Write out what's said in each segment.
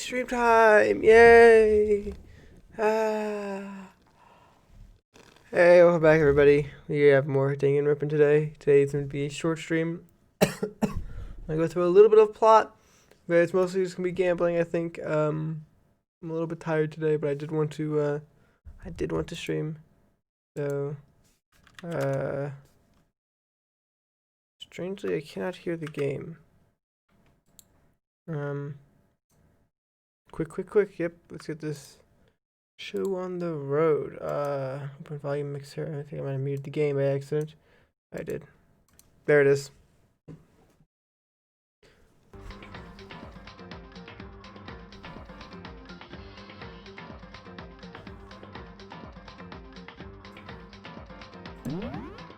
stream time! Yay! Ah. Hey, welcome back, everybody. We have more Dang and Rippin' today. Today's going to be a short stream. I go through a little bit of plot, but it's mostly just going to be gambling, I think. I'm a little bit tired today, but I did want to stream. So, strangely, I cannot hear the game. Quick. Yep, let's get this show on the road. Open volume mixer. I think I might have muted the game by accident. I did. There it is.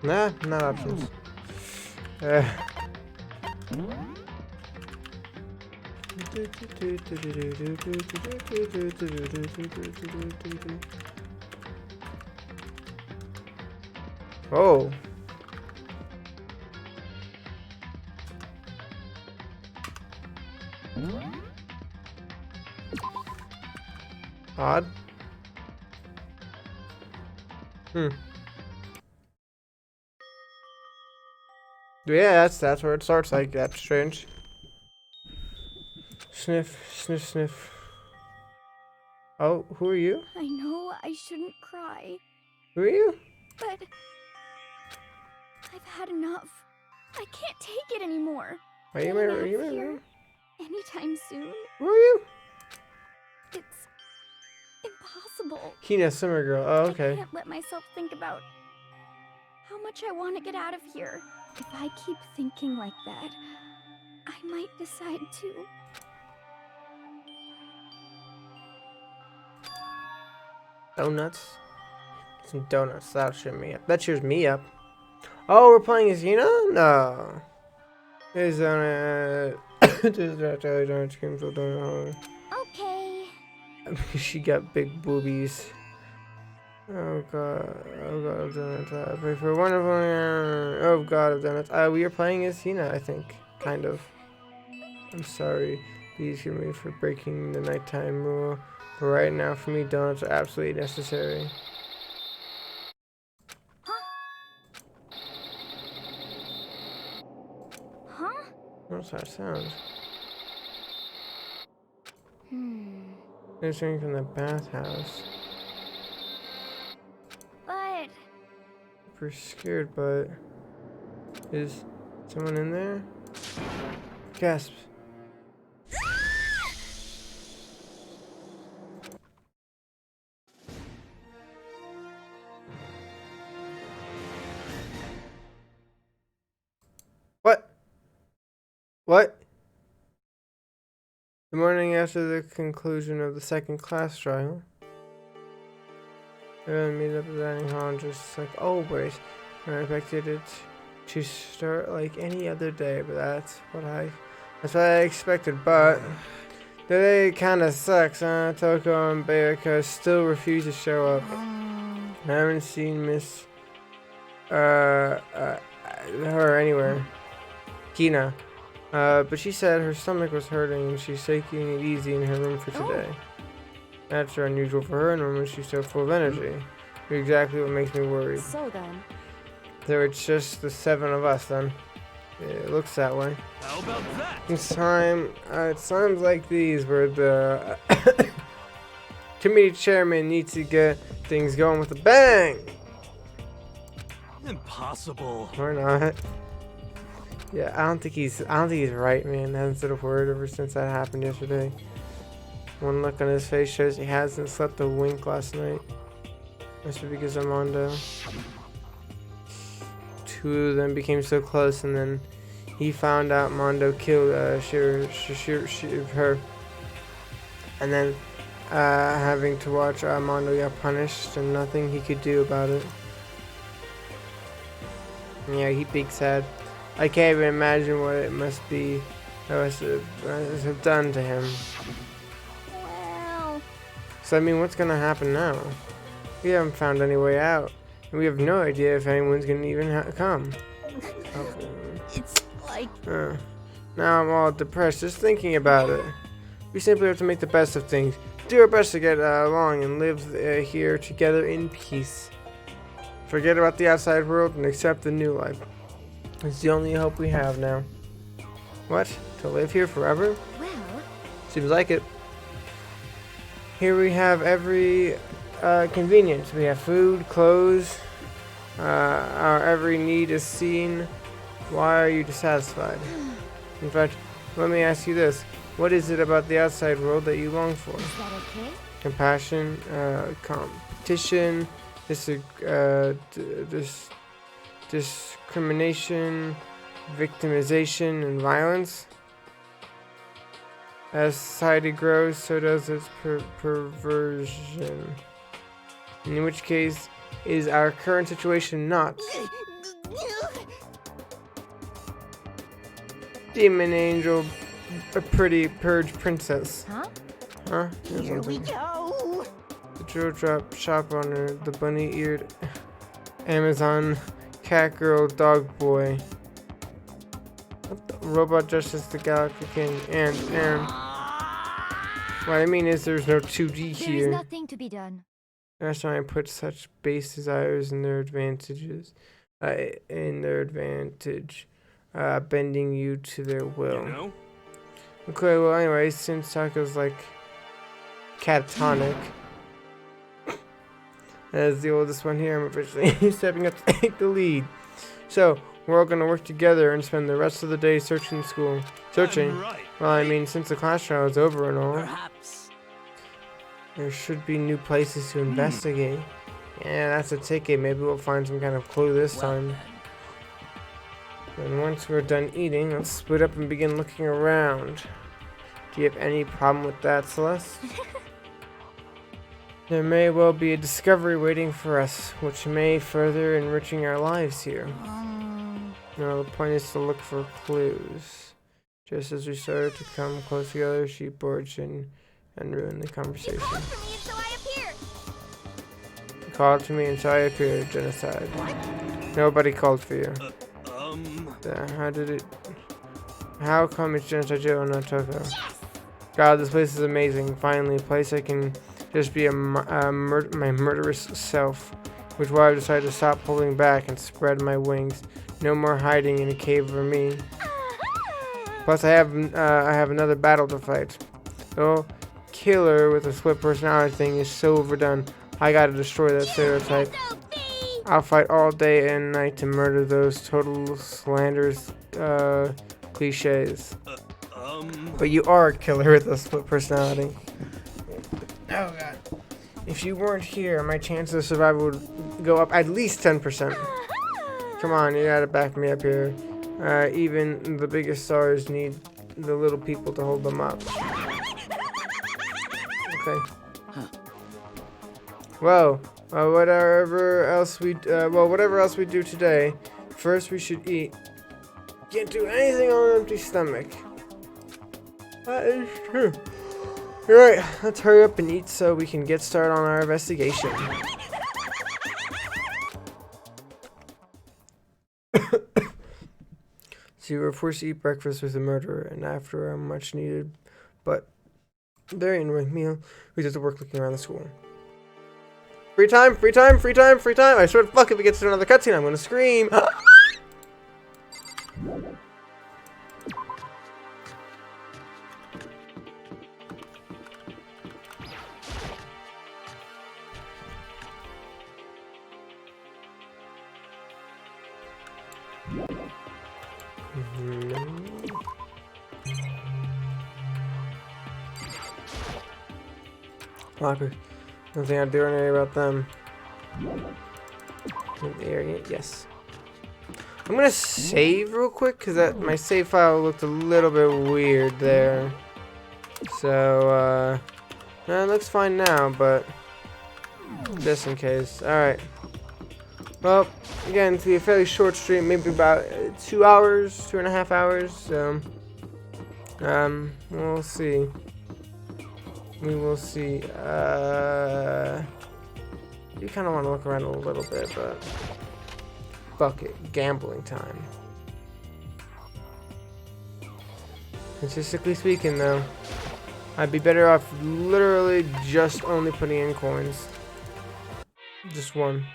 Nah, not options. Oh. Odd. Yeah, that's where it starts. Like, that's strange. Sniff. Oh, who are you? I know I shouldn't cry. Who are you? But I've had enough. I can't take it anymore. Are you married? Anytime soon. Who are you? It's impossible. Hina, summer girl. Oh, okay. I can't let myself think about how much I want to get out of here. If I keep thinking like that, I might decide to. Donuts? Some donuts. That'll cheer me up. That cheers me up. Oh, we're playing as Hina? No. Is on Okay. She got big boobies. Oh god of donuts. I pray for a wonderful. Oh god of donuts. We are playing as Hina, I think. Kind of. I'm sorry. Please forgive me for breaking the nighttime rule. But right now, for me, donuts are absolutely necessary. Huh? What's that sound? There's something from the bathhouse. But Super scared, but is someone in there? Gasp. What? The morning after the conclusion of the second class trial, everyone meet up at the dining hall and just like always. I expected it to start like any other day, but that's what I expected. But today kind of sucks, huh? Toko and Bayaka still refuse to show up. I haven't seen Miss her anywhere. Hina. But she said her stomach was hurting and she's taking it easy in her room for today. That's unusual for her. Normally she's so full of energy. Exactly what makes me worried. so then. So it's just the 7 of us then. Yeah, it looks that way. How about that? It's times like these where the committee chairman needs to get things going with a bang. Impossible. Or not. Yeah, I don't think he's right, man. I haven't said a word ever since that happened yesterday. One look on his face shows he hasn't slept a wink last night. Must be because of Mondo. Two of them became so close, and then he found out Mondo killed her. And then having to watch Mondo get punished and nothing he could do about it. Yeah, he big sad. I can't even imagine what it must be that must have done to him. Well, So I mean, what's gonna happen now? We haven't found any way out, and we have no idea if anyone's gonna even come. it's like Now I'm all depressed just thinking about it. We simply have to make the best of things. Do our best to get along and live here together in peace. Forget about the outside world and accept the new life. It's the only hope we have now. What? To live here forever? Well, Seems like it. Here we have every convenience. We have food, clothes. Our every need is seen. Why are you dissatisfied? In fact, let me ask you this. What is it about the outside world that you long for? is that okay? Compassion, competition, discrimination, victimization, and violence. As society grows, so does its perversion. In which case, is our current situation not? Demon angel, a pretty purge princess. Huh? Huh? Here we go. The drill drop shop owner, the bunny-eared Amazon cat girl dog boy. Robot Justice, the Galaxy King, and what I mean is there's no 2D There's here. nothing to be done. That's why I put such base desires in their advantage, bending you to their will. You know? Okay, well, anyways, since Taco's like catatonic, as the oldest one here, I'm officially stepping up to take the lead. So, we're all gonna work together and spend the rest of the day searching school. Searching? I'm right. Well, I mean, since the class trial is over and all, Perhaps. there should be new places to investigate. Yeah, that's a ticket. Maybe we'll find some kind of clue this time. And once we're done eating, let's split up and begin looking around. Do you have any problem with that, Celeste? There may well be a discovery waiting for us, which may further enriching our lives here. No, the point is to look for clues. Just as we started to come close together, she barged in and ruined the conversation. Called to me and so I appeared. Genocide. Nobody called for you. How come it's genocide jail and not Toko? God, this place is amazing. Finally, a place I can just be my murderous self. Which is why I've decided to stop pulling back and spread my wings. No more hiding in a cave for me. Plus, I have another battle to fight. The killer with a split personality thing is so overdone. I gotta destroy that stereotype. I'll fight all day and night to murder those total slanderous cliches. But you are a killer with a split personality. Oh god. If you weren't here, my chances of survival would go up at least 10%. Come on, you gotta back me up here. Even the biggest stars need the little people to hold them up. Okay. Well, whatever else we do today, first we should eat. Can't do anything on an empty stomach. That is true. Alright, let's hurry up and eat so we can get started on our investigation. So we were forced to eat breakfast with the murderer, and after a much needed but very annoying meal, we did the work looking around the school. Free time, free time, free time, free time! I swear to fuck if it gets to another cutscene, I'm gonna scream! Lockers. Nothing I do anything about them. Yes. I'm gonna save real quick because my save file looked a little bit weird there. So it looks fine now, but just in case. Alright. Well, again, it's gonna be a fairly short stream, maybe about 2 hours, 2.5 hours. So we'll see. We will see. You kind of want to look around a little bit, but fuck it. Gambling time. Statistically speaking, though, I'd be better off literally just only putting in coins. Just one.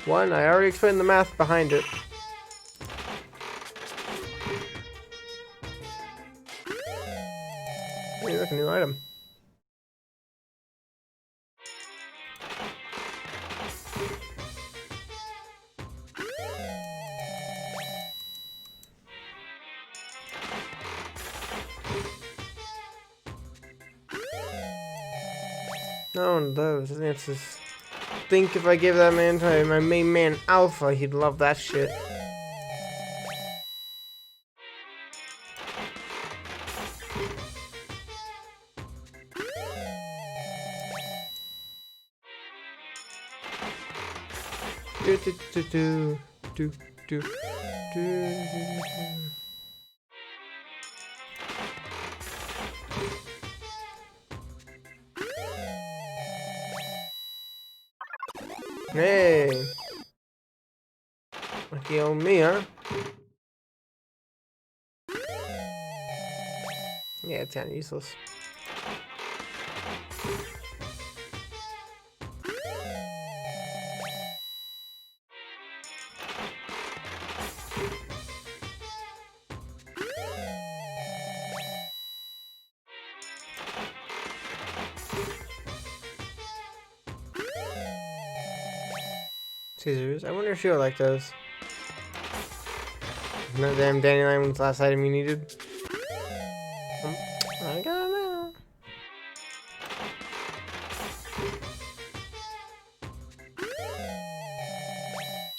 One, I already explained the math behind it. Hey, look, a new item. No one does. I think if I gave that man to my main man Alpha, he'd love that shit. Do do do do do do do. Hey, lucky old me, huh? Yeah, it's kinda useless. Scissors. I wonder if you'll like those. No damn dandelion was the last item you needed. I got it now.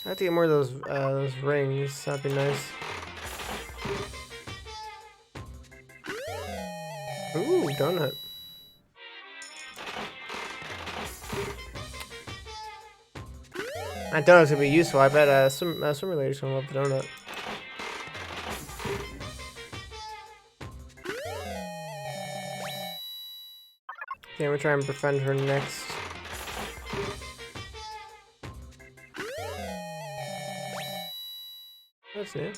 I have to get more of those rings. That'd be nice. Ooh, donut. That donut's gonna be useful. I bet some ladies gonna love the donut. Okay, I'm gonna try and befriend her next. That's new.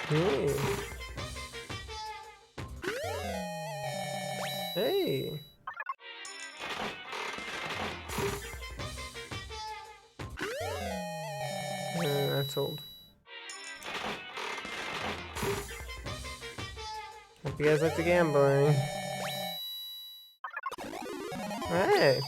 Hey. Hey. That's old. Hope you guys like the gambling. Hey.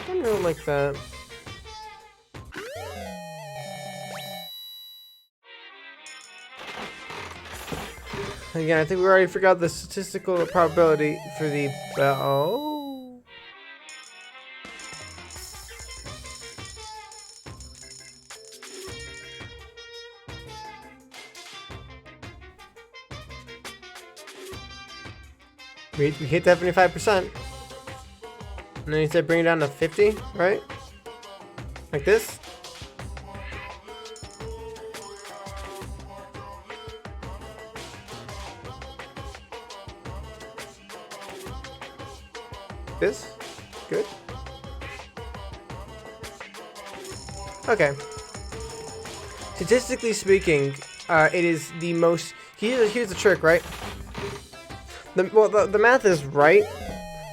I wonder like that. Again, I think we already forgot the statistical probability for the oh. We hit 75%. And then you said bring it down to 50, right? Like this? This? Good? Okay. Statistically speaking, it is the most... Here's the trick, right? The math is right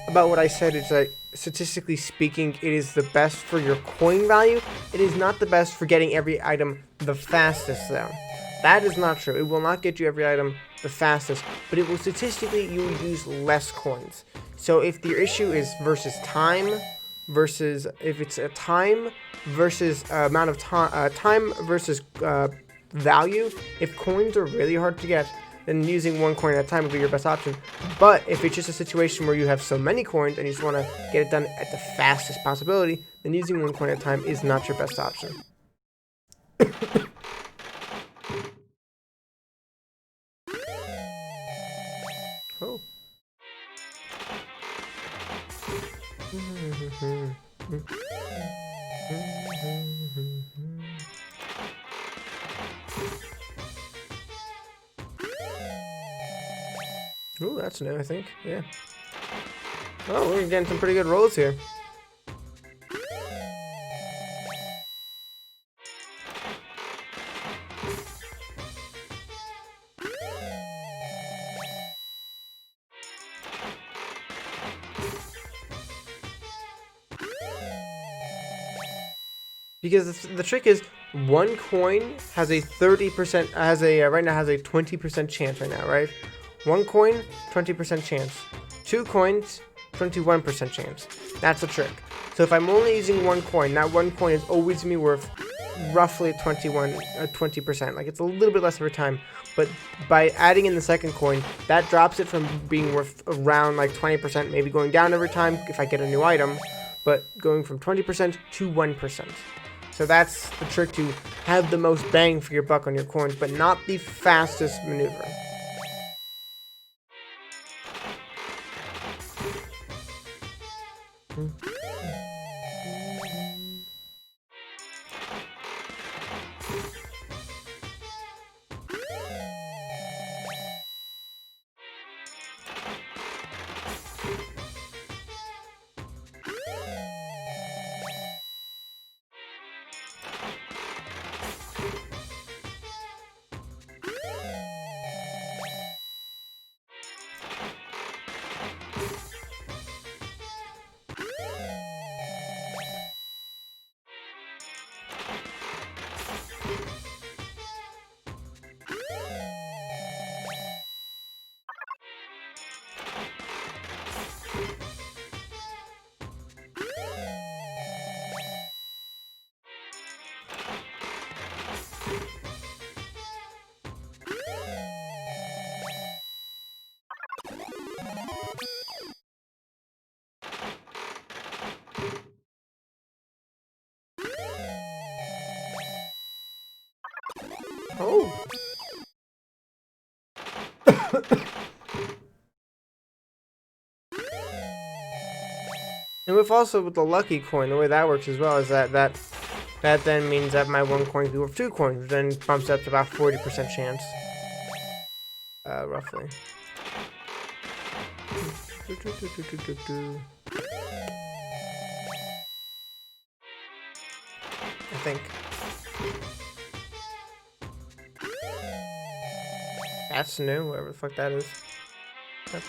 about what I said. It's like, statistically speaking, it is the best for your coin value. It is not the best for getting every item the fastest, though. That is not true. It will not get you every item the fastest, but it will statistically, you will use less coins. So if your issue is versus time, versus if it's a time versus amount of time versus value, if coins are really hard to get, then using one coin at a time would be your best option. But if it's just a situation where you have so many coins and you just want to get it done at the fastest possibility, then using one coin at a time is not your best option. Oh. Ooh, that's new, I think. Yeah. Oh, we're getting some pretty good rolls here. Because the trick is, one coin has a 30%, right now has a 20% chance right now, right? One coin, 20% chance. Two coins, 21% chance. That's the trick. So if I'm only using one coin, that one coin is always going to be worth roughly 20%. Like, it's a little bit less every time. But by adding in the second coin, that drops it from being worth around like 20%, maybe going down every time if I get a new item, but going from 20% to 1%. So that's the trick, to have the most bang for your buck on your coins, but not the fastest maneuver. Oh. And with the lucky coin, the way that works as well is that then means that my one coin is worth two coins, which then bumps up to about 40% chance. Roughly. I think. That's new, whatever the fuck that is. Yep.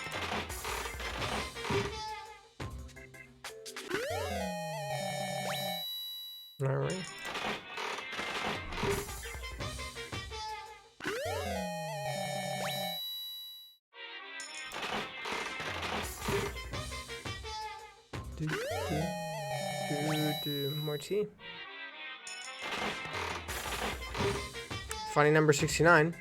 Alright. More tea. Funny number 69.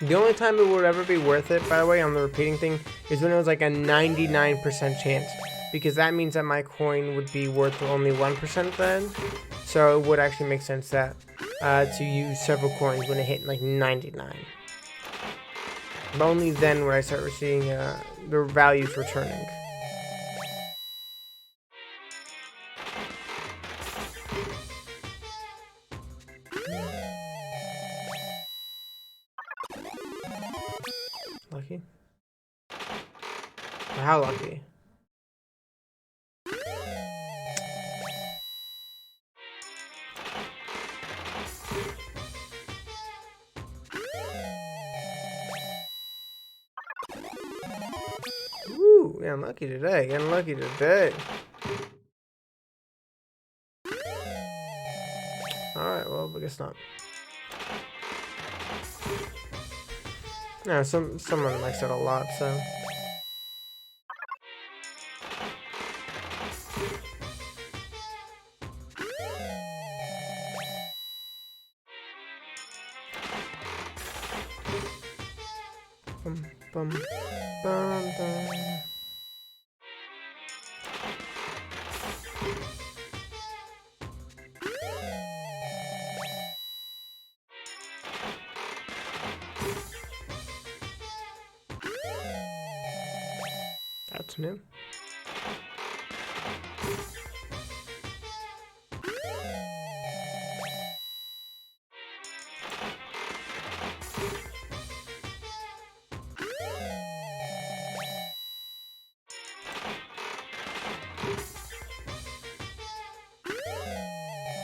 The only time it would ever be worth it, by the way, on the repeating thing, is when it was like a 99% chance. Because that means that my coin would be worth only 1% then. So it would actually make sense that to use several coins when it hit like 99. But only then would I start seeing the values returning. Lucky? How lucky? Woo! Yeah, I'm lucky today. Getting lucky today. Alright, well, I guess not. Yeah, someone likes it a lot, so. Bum, bum, bum, bum. That's new.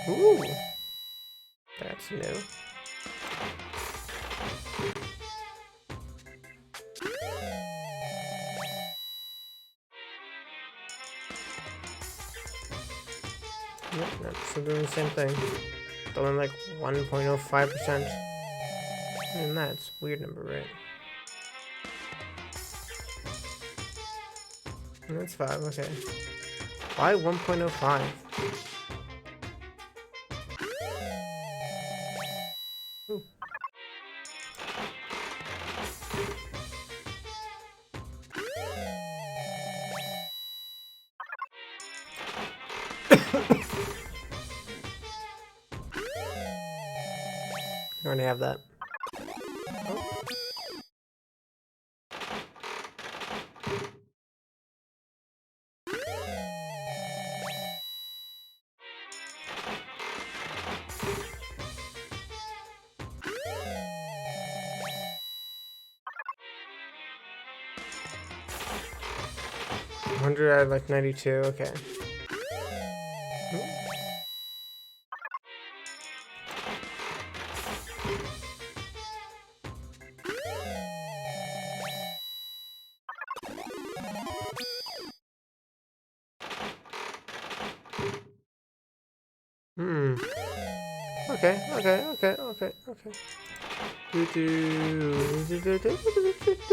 Ooh. That's new. Yep, that's still doing the same thing. Doing like 1.05%. And that's a weird number, right? And that's 5, okay. Why 1.05? Ooh. I already have that. Oh. Hundred out of like 92. Okay. Hmm. Okay. Do do do do do do do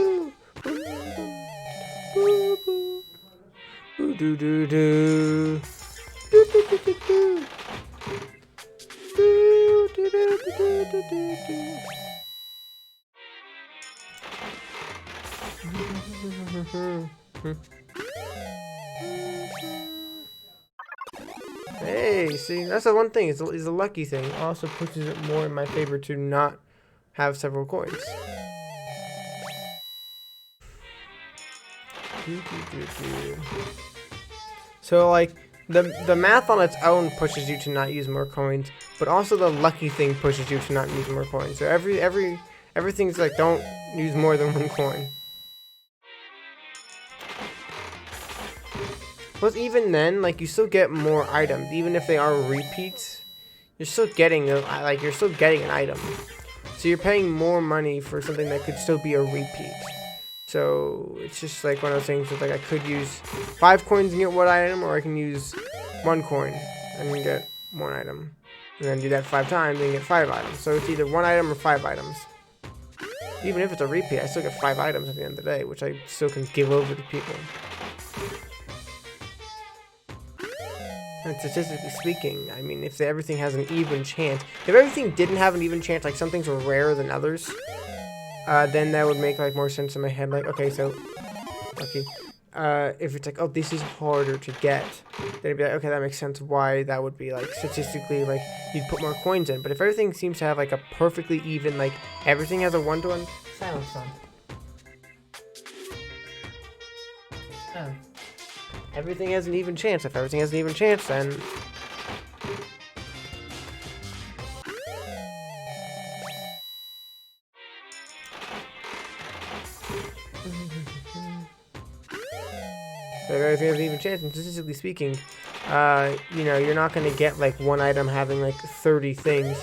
do do do do. Hey, see, that's the one thing. It's a lucky thing. It also pushes it more in my favor to not have several coins. So like the math on its own pushes you to not use more coins, but also the lucky thing pushes you to not use more coins. So everything's like don't use more than one coin. Plus even then, like you still get more items, even if they are repeats. You're still getting an item. So you're paying more money for something that could still be a repeat. So it's just like one of those things where like I could use 5 coins and get one item, or I can use 1 coin and get 1 item. And then do that 5 times and get 5 items. So it's either 1 item or 5 items. Even if it's a repeat, I still get 5 items at the end of the day, which I still can give over to people. And statistically speaking, I mean, if everything has an even chance, if everything didn't have an even chance, like some things were rarer than others, then that would make like more sense in my head. Like, okay, so, if it's like, oh, this is harder to get, then it'd be like, okay, that makes sense why that would be like statistically, like you'd put more coins in. But if everything seems to have like a perfectly even, like everything has a 1-to-1 silence on. Oh. Everything has an even chance. If everything has an even chance, then... So if everything has an even chance, and statistically speaking, you know, you're not going to get like one item having like 30 things,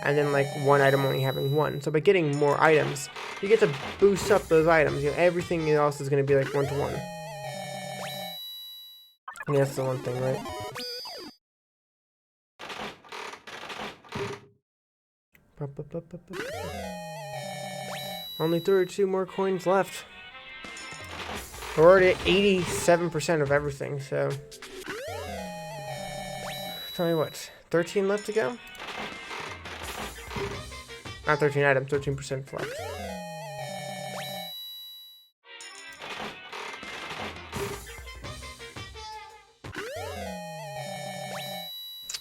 and then like one item only having 1. So by getting more items, you get to boost up those items. You know, everything else is going to be like 1-to-1. Yeah, that's the one thing, right? Only 32 more coins left. We're already at 87% of everything, so... Tell me what, 13 left to go? Not 13 items, 13% left.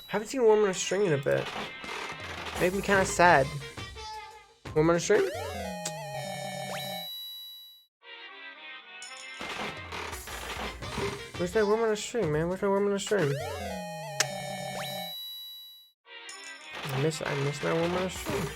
Haven't seen Worm on a String in a bit. Made me kind of sad. Worm on a String? Where's that Worm on a String, man? Where's my Worm on a String? I miss my Worm on a String.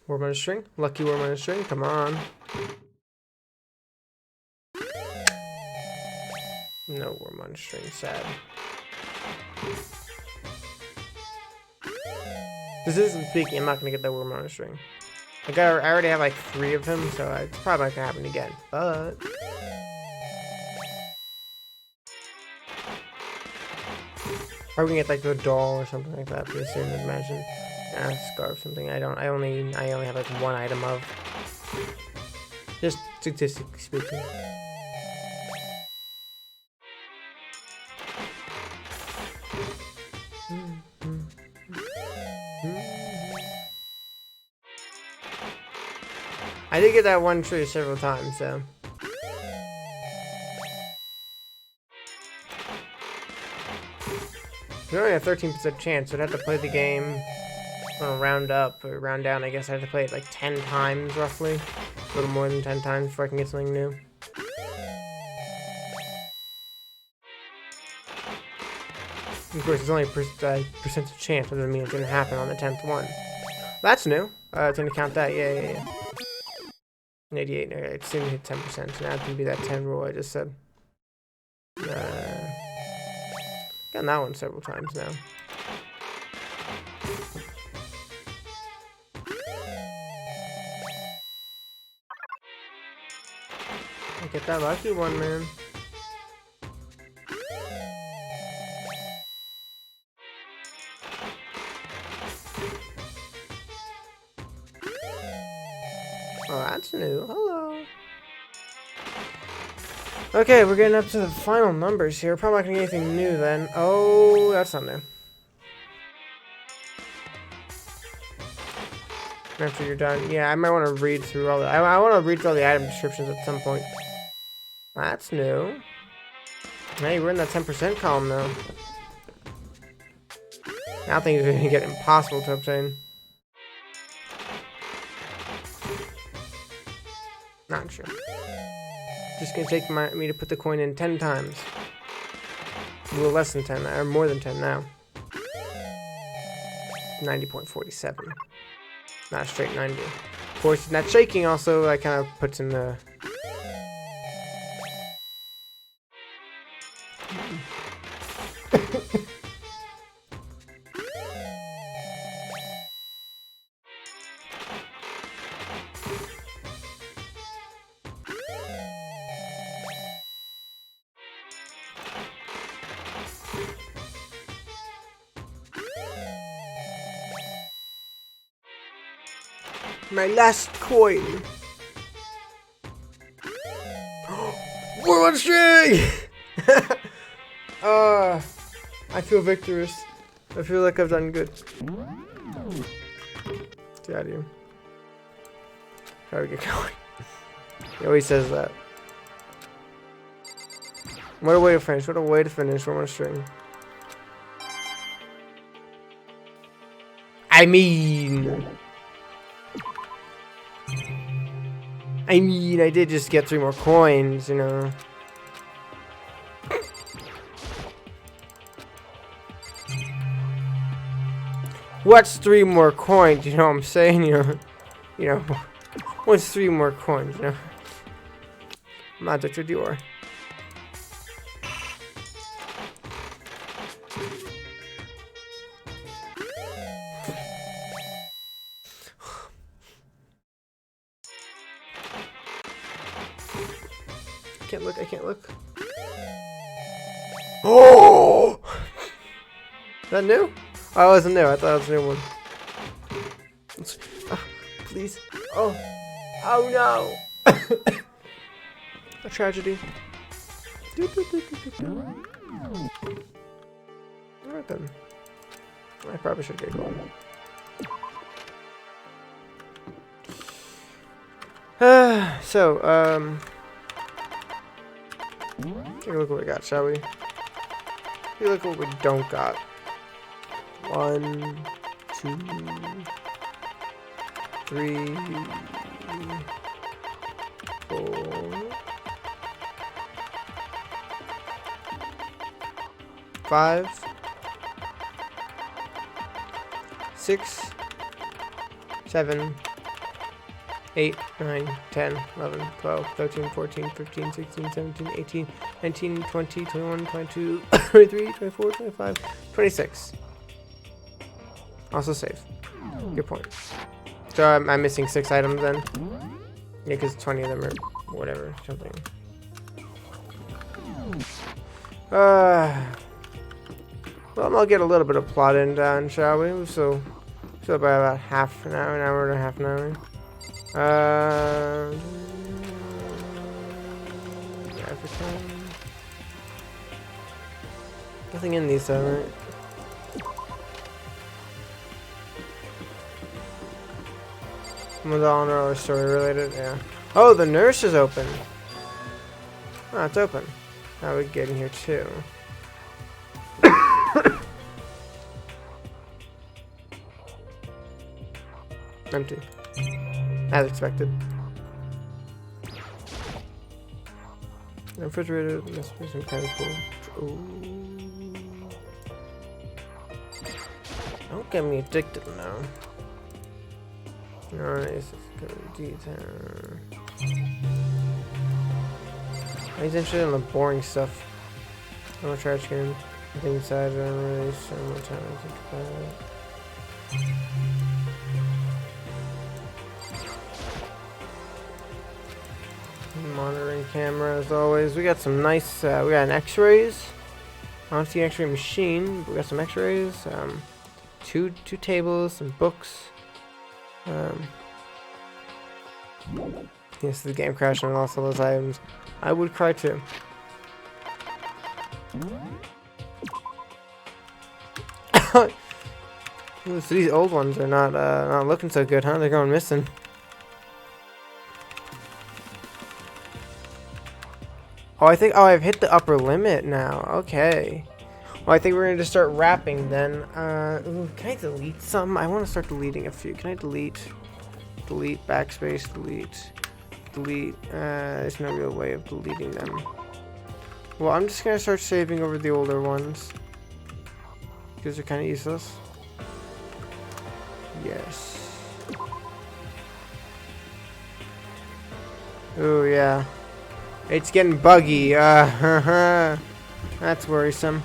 Worm on a string. Lucky worm on a string. Come on. No worm on a string. Sad. Statistically speaking, I'm not gonna get that worm on a string. I already have like 3 of him, so it's probably not gonna happen again. But probably gonna get like a doll or something like that pretty soon. I'd imagine. Scarf something. I only have like 1 item of. Just statistically speaking. I did get that one tree several times, so. We only have 13% chance, so I'd have to play the game on a round up or round down. I guess I have to play it like 10 times roughly. A little more than 10 times before I can get something new. Of course, it's only a percentage chance, but doesn't mean it's gonna happen on the 10th one. That's new. It's gonna count that. Yeah. 88. Okay, it's gonna hit 10%. So now it's gonna be that 10 rule I just said. Gotten that one several times now. I get that lucky one, man. Oh, that's new. Hello. Okay, we're getting up to the final numbers here. Probably not gonna get anything new then. Oh, that's not new. After you're done. Yeah, I might want to read through all the... I want to read through all the item descriptions at some point. That's new. Hey, we're in that 10% column now. Now things are gonna get impossible to obtain. Not sure. Just gonna take me to put the coin in 10 times. A little less than 10, or more than 10 now. 90.47. Not a straight 90. Of course, that shaking also that kind of puts in the... My last coin. We're on string. I feel victorious. I feel like I've done good. Get out of here. Try to get going. He always says that. What a way to finish. What a way to finish. We're on string. I mean, I did just get 3 more coins, you know. What's 3 more coins? You know what I'm saying? You know, what's 3 more coins? You know, I'm not Dr. Dior. I can't look. Oh! Is that new? Oh, it wasn't new. I thought it was a new one. Please. Oh. Oh no! A tragedy. Alright then. I probably should get going. Take a look what we got, shall we? Take a look what we don't got. 1, 2, 3, 4, 5, 6, 7, 8, 9, 10, 11, 12, 13, 14, 15, 16, 17, 18, 19, 20, 21, 22, 23, 24, 25, 26. Also save. Good point. So I'm missing 6 items then? Yeah, because 20 of them are whatever, something. Well, I'll get a little bit of plotting done, shall we? So by about half an hour and a half an hour. Nothing in these though, right? Was all or story related? Yeah. Oh, the nurse is open. Oh, it's open. Now we get in here too. Empty. As expected. Refrigerator, must be some kind of cool. Ooh. Don't get me addicted now. Nice, good detail. He's interested in the boring stuff. No trash can. Nothing inside, I don't really spend more time to think about it. Monitoring camera as always. We got some nice, we got an x-rays. I don't see an x-ray machine, but we got some x-rays. Two tables, some books. Yes, the game crashed and I lost all those items. I would cry too. Ooh, so these old ones are not looking so good, huh? They're going missing. Oh, I've hit the upper limit now. Okay. Well, I think we're going to just start wrapping then. Ooh, can I delete some? I want to start deleting a few. Can I delete, backspace, delete? There's no real way of deleting them. Well, I'm just going to start saving over the older ones. Because they're kind of useless. Yes. Ooh, yeah. It's getting buggy. That's worrisome.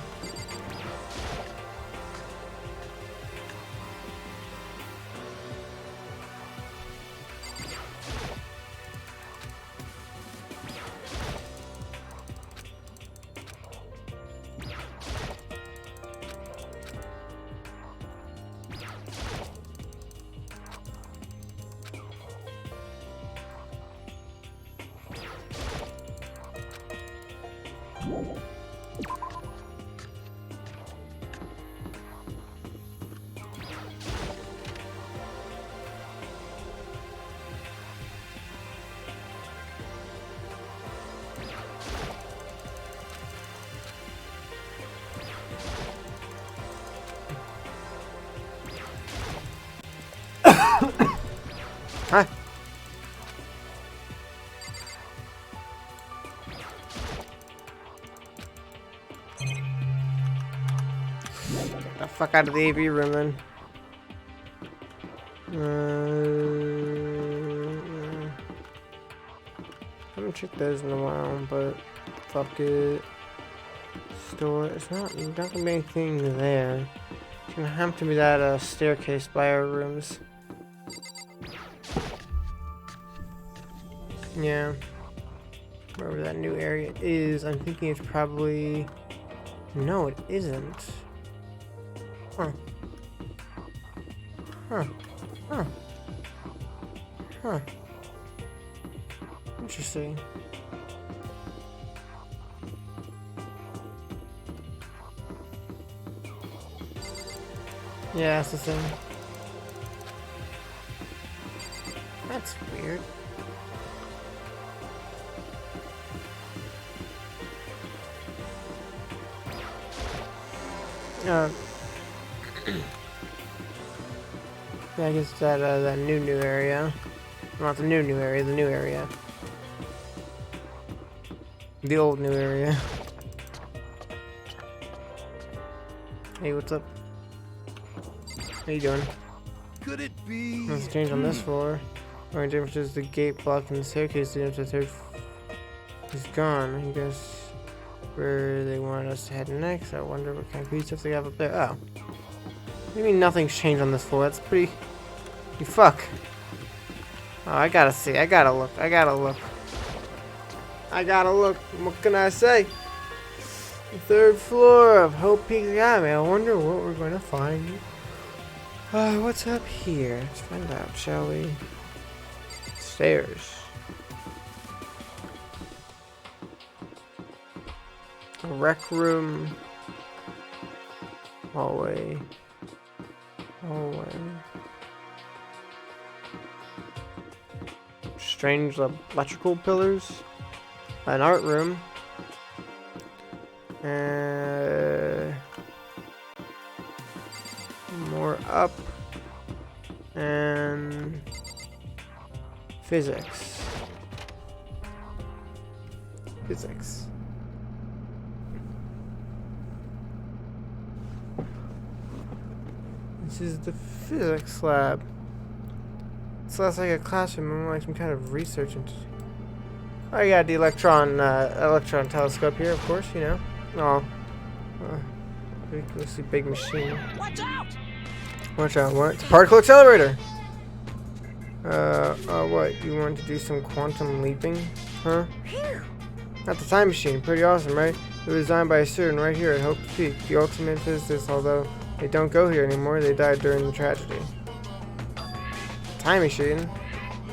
Huh? Get the fuck out of the AV room then. I haven't checked those in a while, but fuck it. Store. It's not gonna be anything there. It's gonna have to be that staircase by our rooms. Yeah. Wherever that new area is, I'm thinking it's probably... No, it isn't. Huh. Huh. Huh. Huh. Interesting. Yeah, that's the thing. That's weird. Yeah, I guess that new area. Not the new area, the new area. The old new area. Hey, what's up? How you doing? Could it be? Let's change on this floor. Only difference is the gate blocking the staircase leading up to the third is gone. I guess where they want us to head next. I wonder what kind of creature stuff they have up there. Oh. What do you mean nothing's changed on this floor? That's pretty... You fuck. Oh, I gotta see. I gotta look. I gotta look. I gotta look. What can I say? The third floor of Hope Peak Academy. I wonder what we're going to find. What's up here? Let's find out, shall we? Stairs. A rec room. Hallway. Hallway. Strange electrical pillars. An art room. More up. And physics. Physics. This is the physics lab. It's less like a classroom and more like some kind of research. I got the electron telescope here, of course, you know. Oh, ridiculously big machine. Watch out! Watch out! What? It's a particle accelerator. What? You want to do some quantum leaping, huh? Not the time machine. Pretty awesome, right? It was designed by a student right here at Hope Peak, the ultimate physicist. Although they don't go here anymore, they died during the tragedy. Time machine?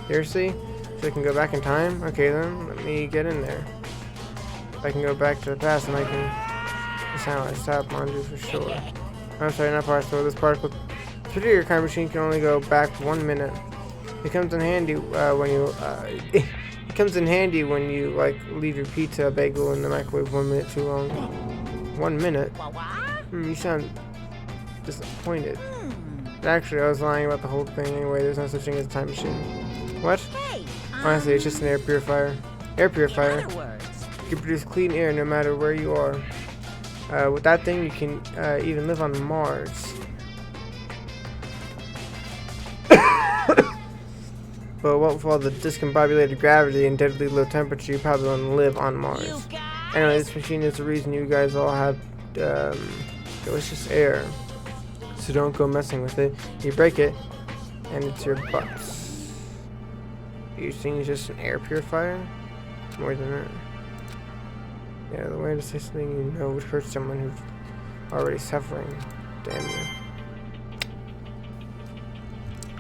Seriously? So I can go back in time? Okay then, let me get in there. If I can go back to the past, and I can sound like stop Manju for sure. I'm sorry, not possible. This particle particular kind of machine can only go back 1 minute. It comes in handy when you it comes in handy when you like leave your pizza bagel in the microwave 1 minute too long. 1 minute? You sound disappointed. Actually, I was lying about the whole thing anyway. There's no such thing as a time machine. What? Hey, Honestly, it's just an air purifier. Air purifier. You can produce clean air no matter where you are. With that thing, you can even live on Mars. But what with all the discombobulated gravity and deadly low temperature, you probably want to live on Mars. Anyway, this machine is the reason you guys all have delicious air. So don't go messing with it. You break it, and it's your butts. You think it's just an air purifier? More than that. Yeah, the way to say something you know would hurt someone who's already suffering. Damn you.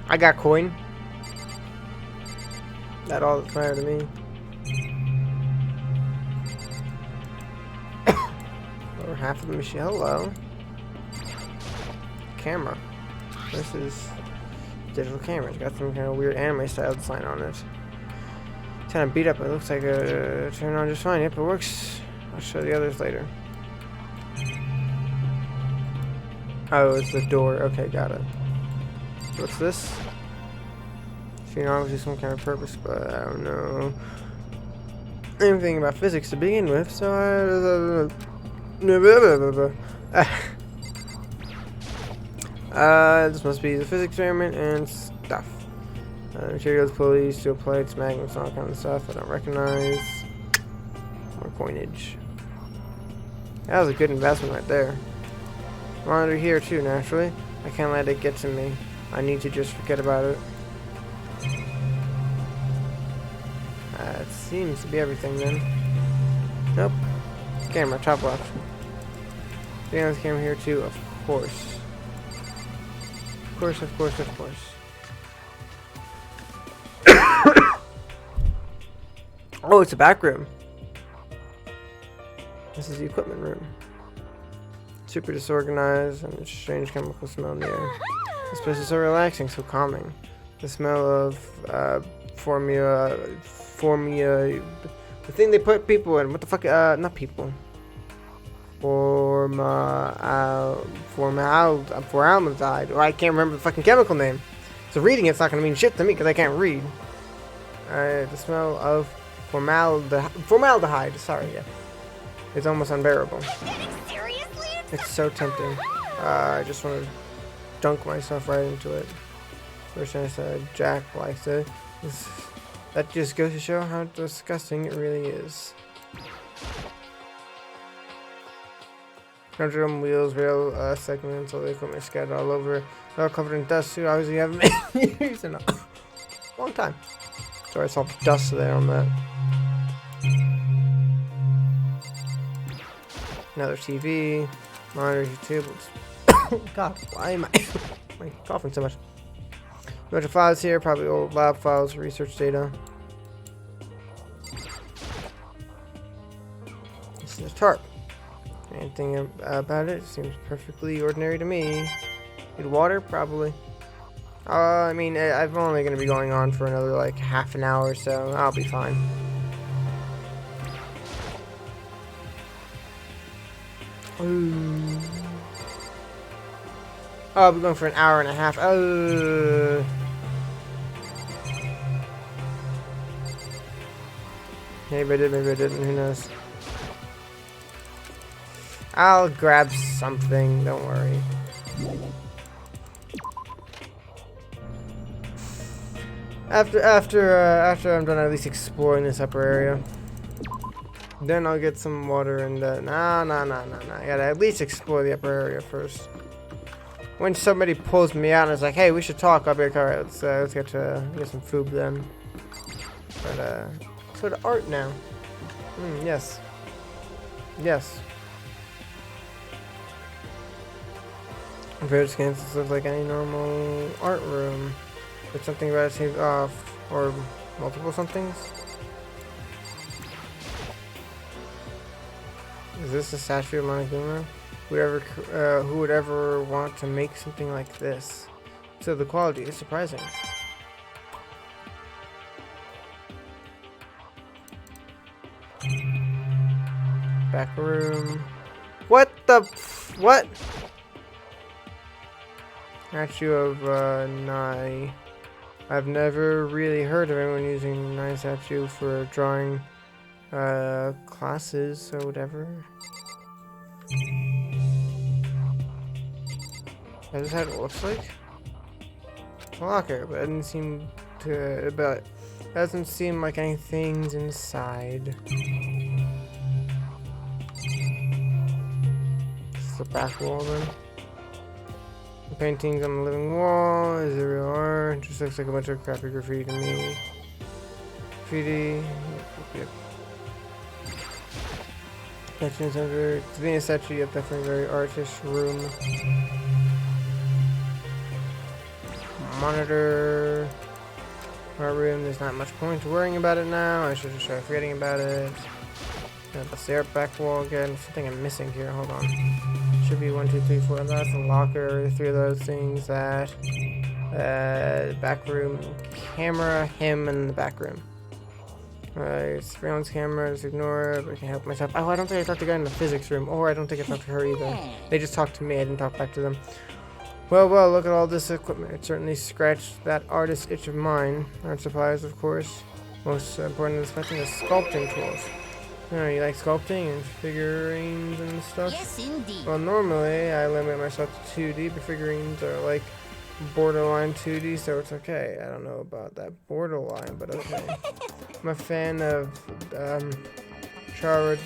I got coin. That all that's matter to me. Over half of the machine. Hello. Camera. This is digital camera. It's got some kind of weird anime style design on it. It's kind of beat up. It looks like a turn on just fine. Yep, it works. I'll show the others later. Oh, it's the door. Okay, got it. What's this? You know, obviously some kind of purpose, but I don't know anything about physics to begin with, so this must be the physics experiment and stuff. Materials, pulleys, steel plates, magnets, all kind of stuff I don't recognize. More coinage. That was a good investment right there. Monitor here too, naturally. I can't let it get to me. I need to just forget about it. It seems to be everything then. Nope. Camera, top left. Yeah, this camera here too, of course. Of course, of course, of course. Oh, it's a back room. This is the equipment room. Super disorganized and a strange chemical smell in the air. This place is so relaxing, so calming. The smell of formula, the thing they put people in. What the fuck? Not people. Formaldehyde. Or I can't remember the fucking chemical name. So reading it's not gonna mean shit to me because I can't read. The smell of formaldehyde. Sorry, yeah. It's almost unbearable. It's so tempting. I just want to dunk myself right into it. First I said Jack likes it. That just goes to show how disgusting it really is. Pendulum wheels, rail segments, all the equipment scattered all over. They're all covered in dust too. Obviously, you haven't been used in a long time. Sorry, I saw dust there on that. Another TV, monitor, YouTube. God, why am I coughing so much? A bunch of files here, probably old lab files, research data. This is a tarp. Anything about it seems perfectly ordinary to me. Need water? Probably. I mean, I'm only going to be going on for another like half an hour, so I'll be fine. Ooh. Oh, I'll be going for an hour and a half. Maybe I did, maybe I didn't. Who knows? I'll grab something. Don't worry. After I'm done at least exploring this upper area, then I'll get some water and no. I gotta at least explore the upper area first. When somebody pulls me out and is like, "Hey, we should talk," I'll be like, "All right, let's get some food then." But so the art now. Yes. Yes. Compared to scans, this looks like any normal art room. There's something about it seems off, or multiple somethings. Is this a statue of Monoguma? Who would ever want to make something like this? So the quality is surprising. Back room. What the? What? Statue of Nai. I've never really heard of anyone using Nai statue for drawing classes or whatever. Is this how it looks like? It's a locker, but it doesn't seem to. But it doesn't seem like anything's inside. This is the back wall then. The paintings on the living wall. Is it real art? Just looks like a bunch of crappy graffiti to me. Graffiti. Yep. Action center. To be a statue, yep, definitely very artist room. Monitor. Art room. There's not much point to worrying about it now. I should just try forgetting about it. That's the art back wall again. Something I'm missing here. Hold on. Should be 1, 2, 3, 4. That's the locker. 3 of those things. That back room, camera, him, and the back room. Alright, surveillance camera. Just ignore it. But I can help myself. Oh, I don't think I talked to the guy in the physics room, or I don't think I talked to her either. They just talked to me. I didn't talk back to them. Well, look at all this equipment. It certainly scratched that artist's itch of mine. Art supplies, of course. Most important is fetching the sculpting tools. Oh, you like sculpting and figurines and stuff? Yes, indeed. Well, normally I limit myself to 2D, but figurines are like borderline 2D, so it's okay. I don't know about that borderline, but okay. I'm a fan of Charred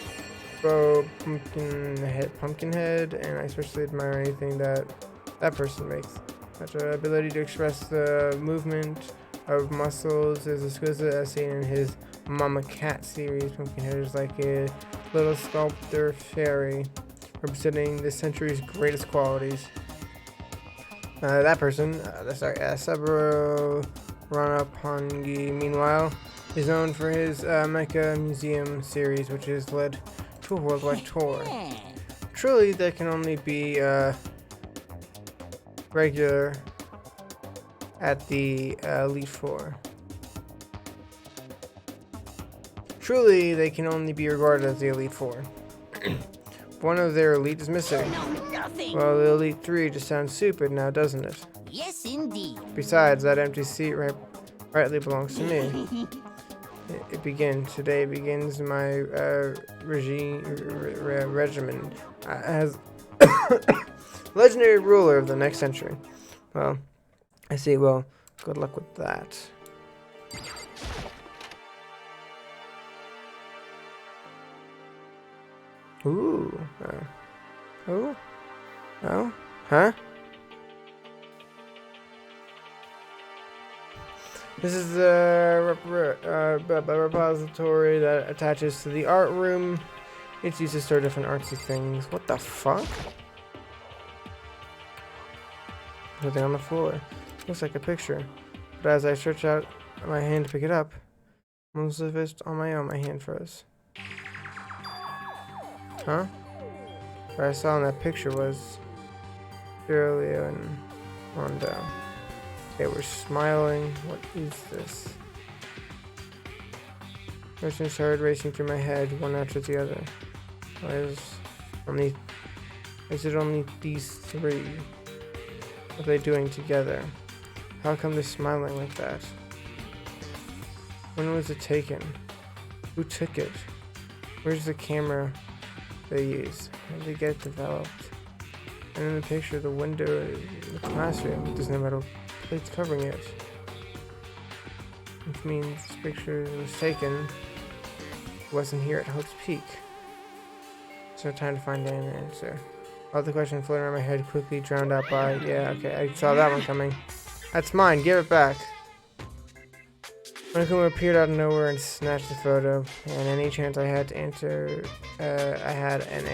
Bow Pumpkinhead, and I especially admire anything that person makes. Such an ability to express the movement of muscles is exquisite as seen in his Mama Cat series. Pumpkinhead is like a little sculptor fairy representing this century's greatest qualities. That person, Saburo Ranapangi, meanwhile, is known for his Mecha Museum series, which has led to a worldwide tour. Truly, there can only be regular at the Elite Four. Truly, they can only be regarded as the Elite Four. One of their elite is missing. Well, the Elite 3 just sounds stupid now, doesn't it? Yes, indeed. Besides, that empty seat rightly belongs to me. Today begins my regimen as legendary ruler of the next century. Well, I see. Well, good luck with that. Ooh. Oh. Oh. Huh? This is the repository that attaches to the art room. It's used to store different artsy things. What the fuck? Nothing on the floor. Looks like a picture. But as I stretch out my hand to pick it up, most of it on my own, my hand froze. Huh? What I saw in that picture was Shirley and Rondo. They were smiling. What is this? Questions started racing through my head, one after the other. Why is it only these three? What are they doing together? How come they're smiling like that? When was it taken? Who took it? Where's the camera they used? How did they get it developed? And in the picture, the window in the classroom doesn't have metal plates covering it. Which means this picture was taken. It wasn't here at Hope's Peak. There's no time to find an answer. All the questions floating around my head quickly drowned out by, yeah, okay, I saw that one coming. That's mine, give it back. Monokuma appeared out of nowhere and snatched the photo, and any chance I had to answer, I had an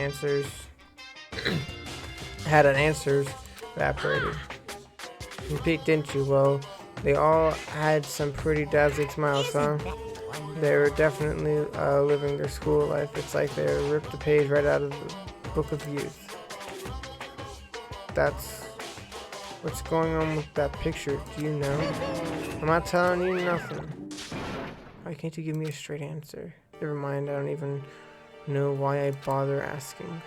answers evaporated. You peeked, didn't you? Well, they all had some pretty dazzling smiles, huh? They were definitely living their school life. It's like they ripped a page right out of the Book of Youth. That's what's going on with that picture. Do you know? I'm not telling you nothing. Why can't you give me a straight answer? Never mind, I don't even know why I bother asking.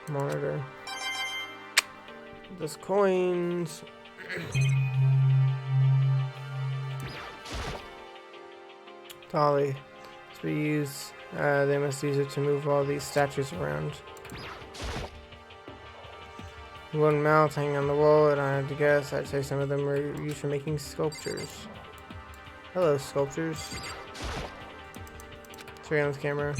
Monitor. Those coins. Dolly. They must use it to move all these statues around. One mouth hanging on the wall, and I had to guess, I'd say some of them were used for making sculptures. Hello, sculptures. Surveillance camera.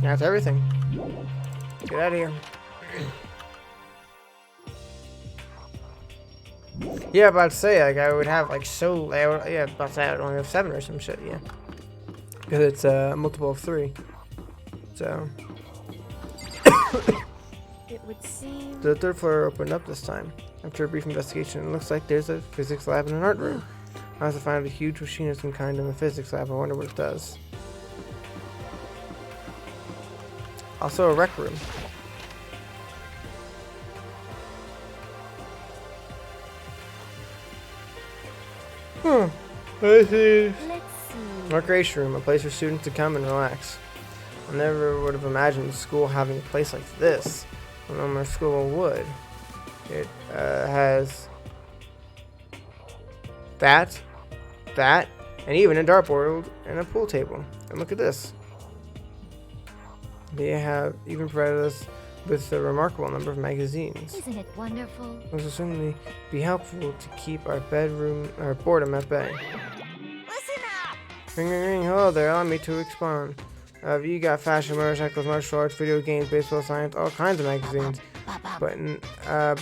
That's everything. Get out of here. Yeah, about to say, like, I would have, like, about to say I would only have 7 or some shit, yeah. Because it's a multiple of 3. So. It would seem. The 3rd floor opened up this time. After a brief investigation, it looks like there's a physics lab and an art room. I also found a huge machine of some kind in the physics lab. I wonder what it does. Also a rec room. This is Let's see. recreation room, a place for students to come and relax. I never would have imagined school having a place like this. I know my school would. It has that, and even a dartboard and a pool table. And look at this. They have even provided us with a remarkable number of magazines. Isn't it wonderful? It will certainly be helpful to keep our boredom at bay. Listen up! Ring, ring, ring. Hello there. Allow me to expound. You got fashion, motorcycles, martial arts, video games, baseball, science, all kinds of magazines. But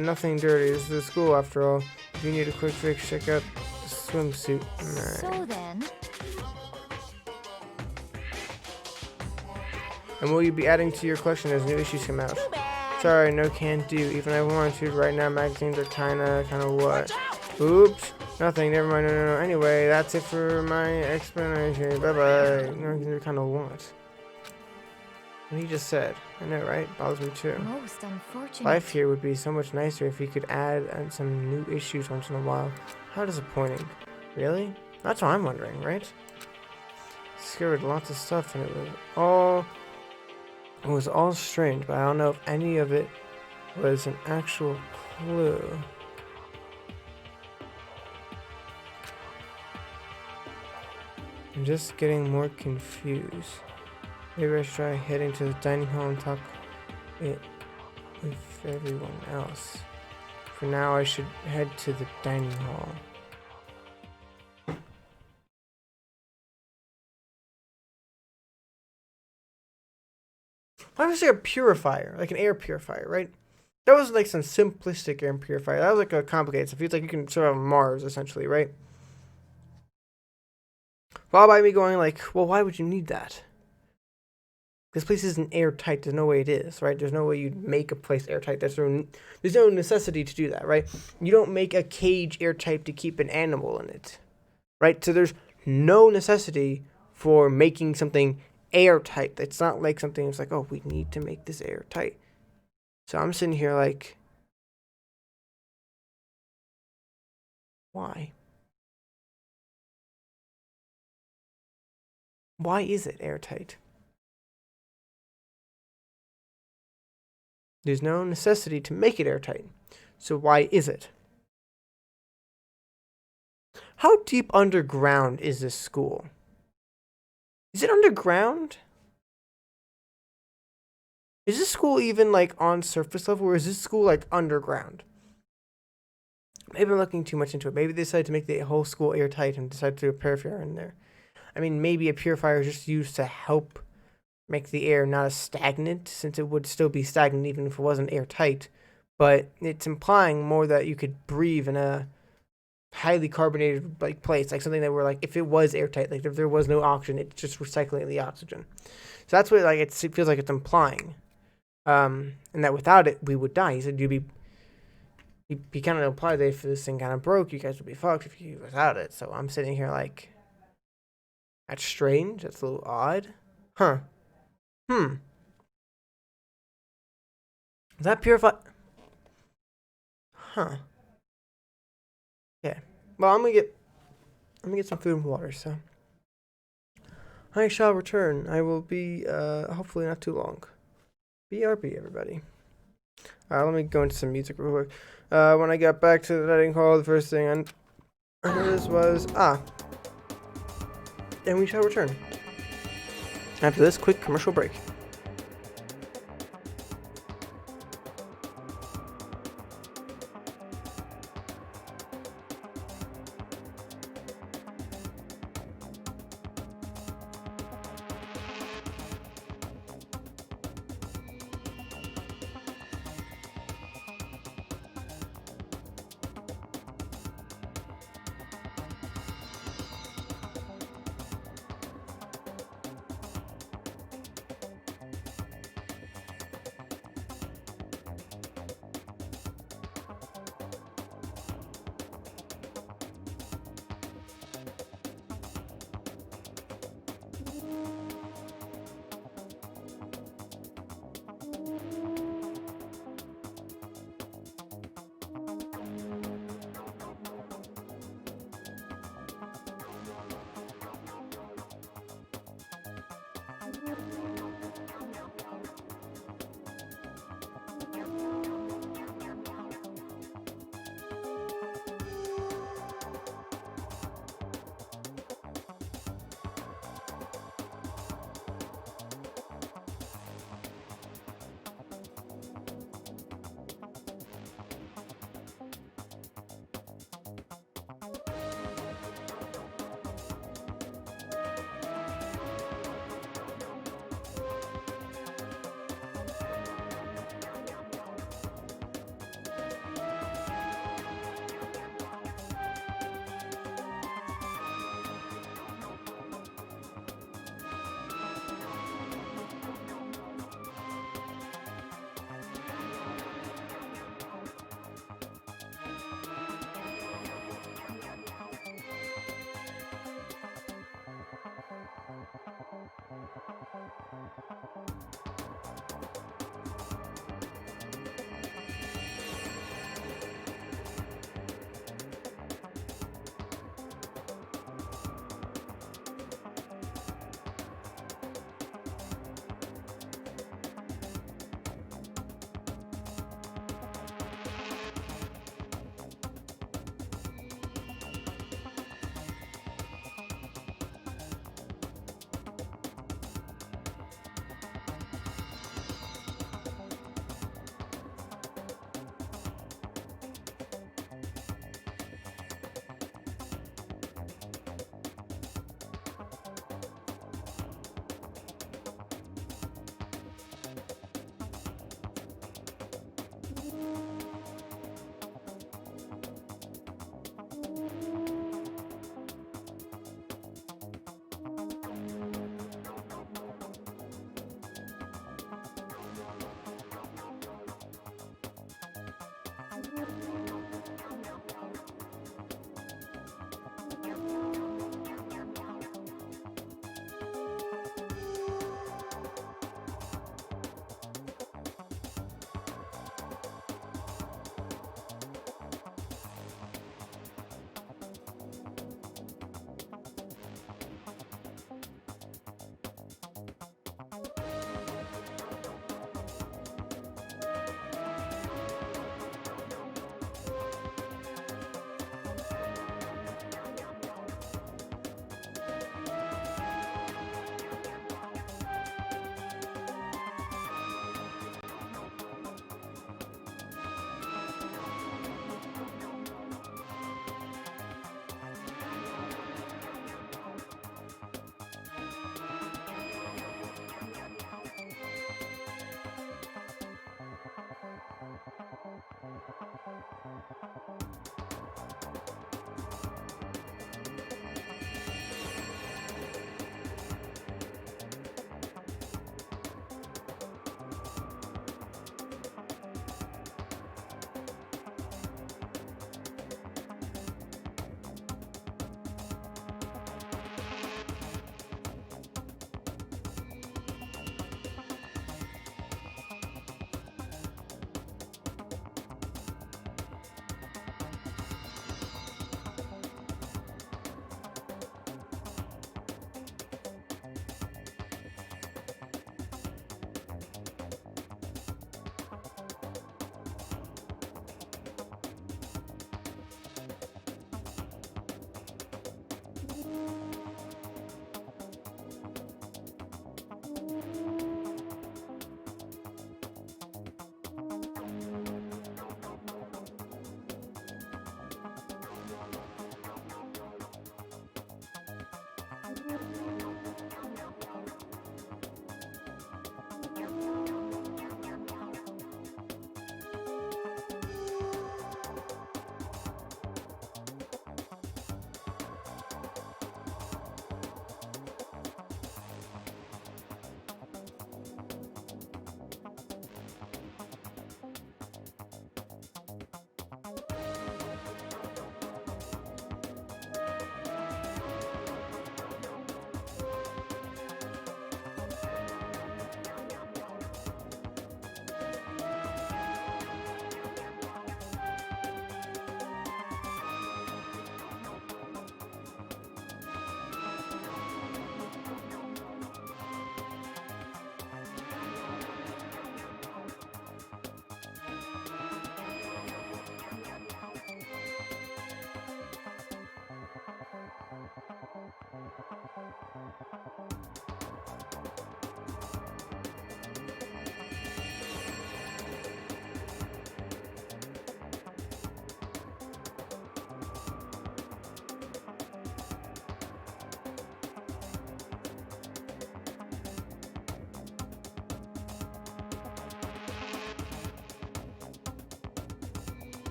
nothing dirty. This is a school after all. If you need a quick fix, check out the swimsuit. So then. And will you be adding to your collection as new issues come out? Sorry, no can do. Even if I wanted to, right now magazines are kinda what? Oops. Nothing, never mind, no. Anyway, that's it for my explanation. Bye-bye. Magazines are kinda what? What he just said. I know, right? Bothers me too. Most unfortunate. Life here would be so much nicer if we could add some new issues once in a while. How disappointing. Really? That's what I'm wondering, right? Discovered lots of stuff and it was all strange, but I don't know if any of it was an actual clue. I'm just getting more confused. Maybe I should try heading to the dining hall and talk it with everyone else. For now, I should head to the dining hall. Why was there a purifier, like an air purifier, right? That was like some simplistic air purifier. That was like a complicated stuff. It's like you can survive on Mars, essentially, right? Followed by me going like, well, why would you need that? This place isn't airtight. There's no way it is, right? There's no way you'd make a place airtight. There's no necessity to do that, right? You don't make a cage airtight to keep an animal in it, right? So there's no necessity for making something airtight. It's not like something that's like, oh, we need to make this airtight. So I'm sitting here like, why? Why is it airtight? There's no necessity to make it airtight. So why is it? How deep underground is this school? Is it underground? Is this school even like on surface level, or is this school like underground? Maybe I'm looking too much into it. Maybe they decided to make the whole school airtight and decided to do a purifier in there. I mean, maybe a purifier is just used to help make the air not as stagnant, since it would still be stagnant even if it wasn't airtight. But it's implying more that you could breathe in a highly carbonated like place, like something that were like, if it was airtight, like if there was no oxygen, it's just recycling the oxygen. So that's what like it feels like it's implying, and that without it we would die. He said he kind of implied that if this thing kind of broke, you guys would be fucked if you without it. So I'm sitting here like, that's strange. That's a little odd, huh? Is that purified? Huh. Okay. Well, I'm gonna get some food and water, so I shall return. I will be hopefully not too long. BRB, everybody. Let me go into some music real quick. When I got back to the dining hall, the first thing I noticed was and we shall return after this quick commercial break.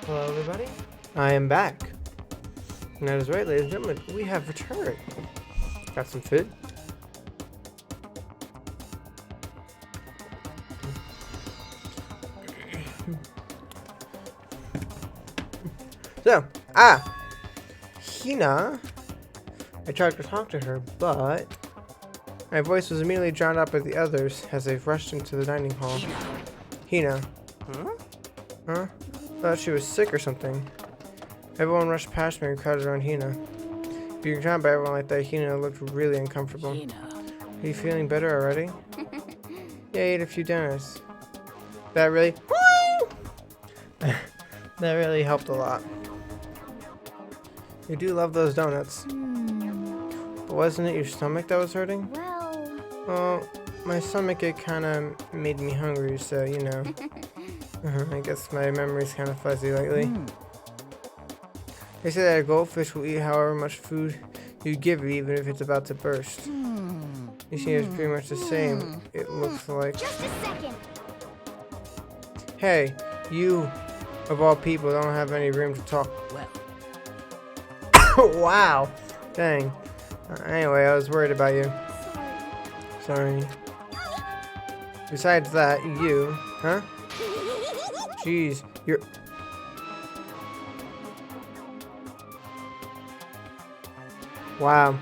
Hello, everybody. I am back. And that is right, ladies and gentlemen. We have returned. Got some food. So, Hina. I tried to talk to her, but my voice was immediately drowned out by the others as they rushed into the dining hall. Hina. Huh? Thought she was sick or something. Everyone rushed past me and crowded around Hina. Being surrounded by everyone like that, Hina looked really uncomfortable. Are you feeling better already? Yeah, I ate a few dinners. That really... that really helped a lot. You do love those donuts. But wasn't it your stomach that was hurting? Well, my stomach ache kind of made me hungry, so, you know. I guess my memory's kind of fuzzy lately. They say that a goldfish will eat however much food you give it, even if it's about to burst. You see, it's pretty much the same, it looks like. Just a second. Hey, you, of all people, don't have any room to talk. Wow. Dang. Anyway, I was worried about you. Sorry. Besides that, you, huh? Jeez, you're... Wow.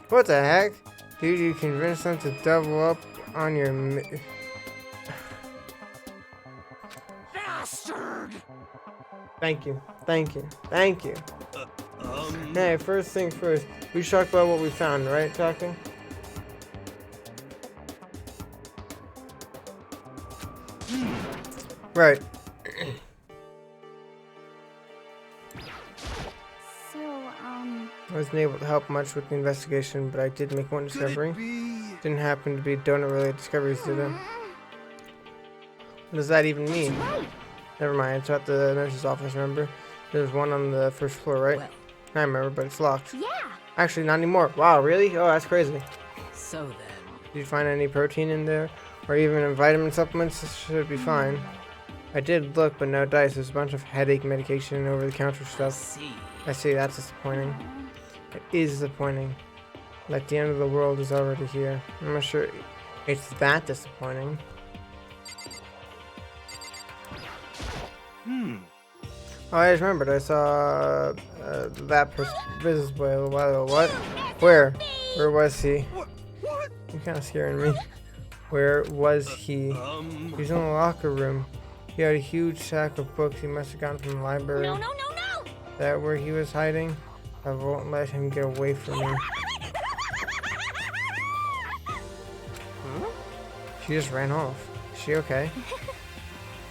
What the heck? Did you convince them to double up on your Bastard! Thank you. Thank you. Thank you. Hey, first things first. We should talk about what we found, right, Talking? Right. So, I wasn't able to help much with the investigation, but I did make one discovery. Didn't happen to be donut-related discoveries, did it? What does that even mean? Never mind, it's at the nurse's office, remember? There's one on the first floor, right? I remember, but it's locked. yeah. Actually, not anymore. Wow, really? Oh, that's crazy. So then. Did you find any protein in there? Or even vitamin supplements? This should be fine. I did look, but no dice. There's a bunch of headache medication and over-the-counter stuff. I see, that's disappointing. It is disappointing. Like the end of the world is already here. I'm not sure it's that disappointing. Oh, I just remembered. I saw that business boy a while ago. What? Where? Where was he? What? You're kind of scaring me. Where was he? He's in the locker room. He had a huge sack of books he must have gotten from the library. No. That where he was hiding? I won't let him get away from me. She just ran off. Is she okay?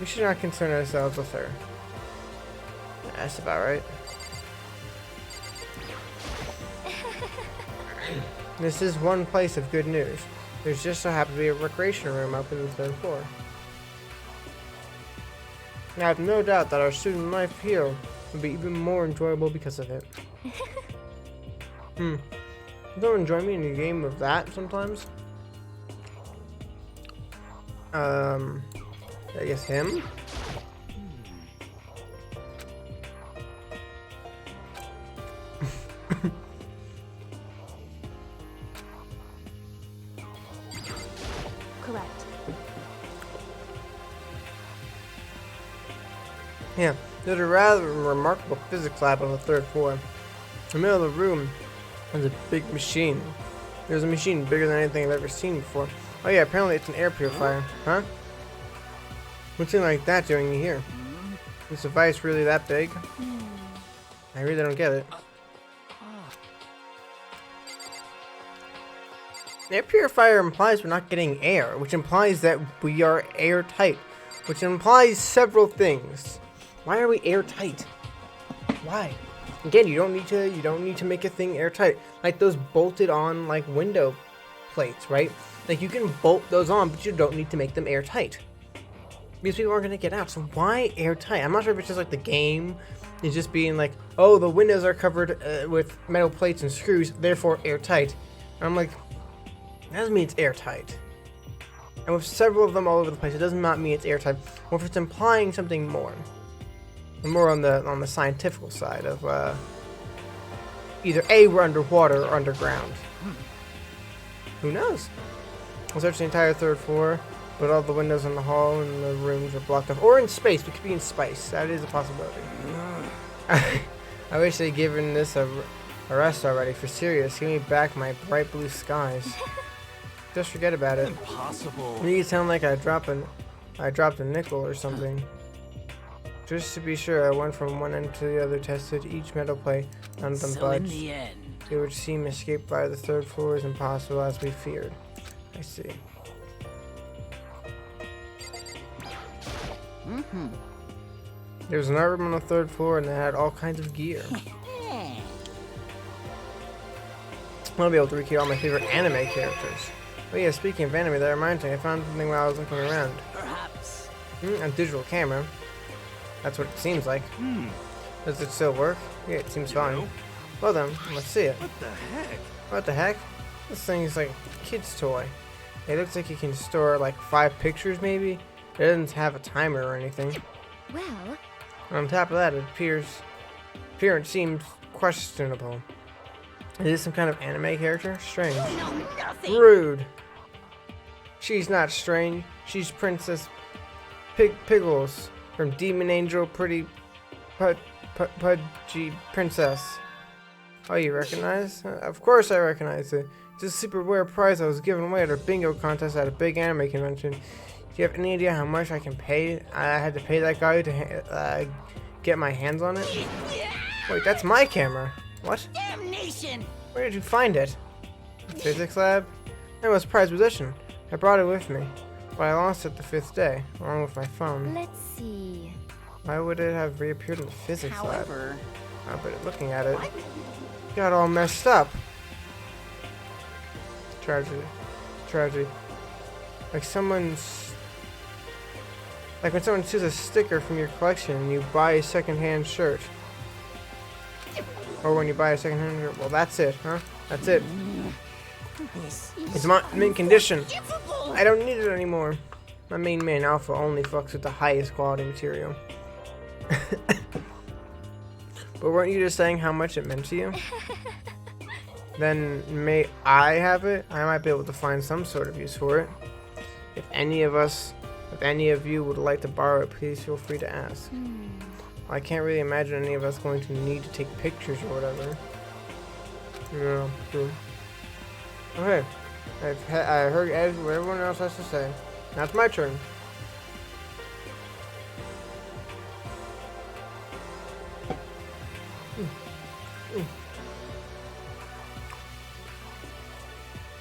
We should not concern ourselves with her. That's about right. This is one place of good news. There's just so happens to be a recreation room up in the third floor. I have no doubt that our student life here will be even more enjoyable because of it. Don't join me in a game of that sometimes? I guess him? Correct. Yeah, there's a rather remarkable physics lab on the third floor. In the middle of the room is a big machine. There's a machine bigger than anything I've ever seen before. Oh yeah, apparently it's an air purifier. Huh? What's something like that doing here? Is the device really that big? I really don't get it. An air purifier implies we're not getting air, which implies that we are airtight, which implies several things. Why are we airtight? Why? Again, you don't need to make a thing airtight. Like those bolted on like window plates, right? Like you can bolt those on, but you don't need to make them airtight. Because people aren't gonna get out. So why airtight? I'm not sure if it's just like the game is just being like, oh, the windows are covered with metal plates and screws, therefore airtight. And I'm like, that doesn't mean it's airtight. And with several of them all over the place, it does not mean it's airtight. Or if it's implying something more. More on the scientific side of either A, we're underwater or underground. Who knows? I'll search the entire 3rd floor, but all the windows in the hall and the rooms are blocked off. Or in space. We could be in space. That is a possibility. I wish they'd given this a rest already. For serious, give me back my bright blue skies. Just forget about it. Impossible. You sound like I dropped a nickel or something. Just to be sure, I went from one end to the other, tested each metal plate, none of them So in budged. the end, It would seem escape by the 3rd floor is impossible as we feared. I see. There was an art room on the 3rd floor and they had all kinds of gear. I'll be able to recreate all my favorite anime characters. But yeah, speaking of anime, that reminds me, I found something while I was looking around. perhaps. A digital camera. That's what it seems like. Does it still work? Yeah, it seems fine. know. Well then, let's see it. What the heck? What the heck? This thing is like a kid's toy. It looks like you can store like 5 pictures maybe. It doesn't have a timer or anything. Well, On top of that, appearance seems questionable. Is this some kind of anime character? Strange. No, nothing. Rude. She's not strange. She's Princess Piggles from Demon Angel Pretty Pudgy Princess. Oh, you recognize? Of course I recognize it. It's a super rare prize I was giving away at a bingo contest at a big anime convention. Do you have any idea how much I can pay? I had to pay that guy to get my hands on it. Wait, that's my camera. What? Damnation! Where did you find it? Physics lab? It was prized possession. I brought it with me, but I lost it the 5th day, along with my phone. let's see. Why would it have reappeared in the physics However, lab? But looking at it, got all messed up. Tragedy. Tragedy. Like when someone steals a sticker from your collection and you buy a second-hand shirt. Or when you buy a second-hand shirt. Well, that's it, huh? That's it. this It's mint condition. difficult. I don't need it anymore. My main man Alpha only fucks with the highest quality material. But weren't you just saying how much it meant to you? Then may I have it? I might be able to find some sort of use for it. If any of you would like to borrow it, please feel free to ask. I can't really imagine any of us going to need to take pictures or whatever. Yeah, true. Okay, I heard what everyone else has to say. Now it's my turn.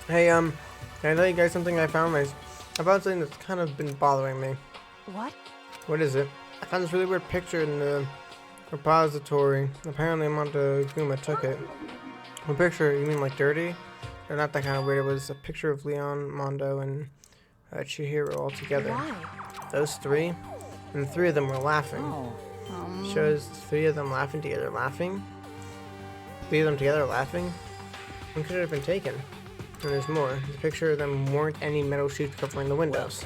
Hey, can I tell you guys something I found? I found something that's kind of been bothering me. What? What is it? I found this really weird picture in the repository. Apparently Montezuma took it. The picture, you mean like dirty? Or not that kind of weird. It was a picture of Leon, Mondo, and Chihiro all together. Why? Those 3, and the 3 of them were laughing. Oh. Shows 3 of them laughing together, laughing. 3 of them together laughing. When could it have been taken? And there's more. The picture of them weren't any metal sheets covering the windows.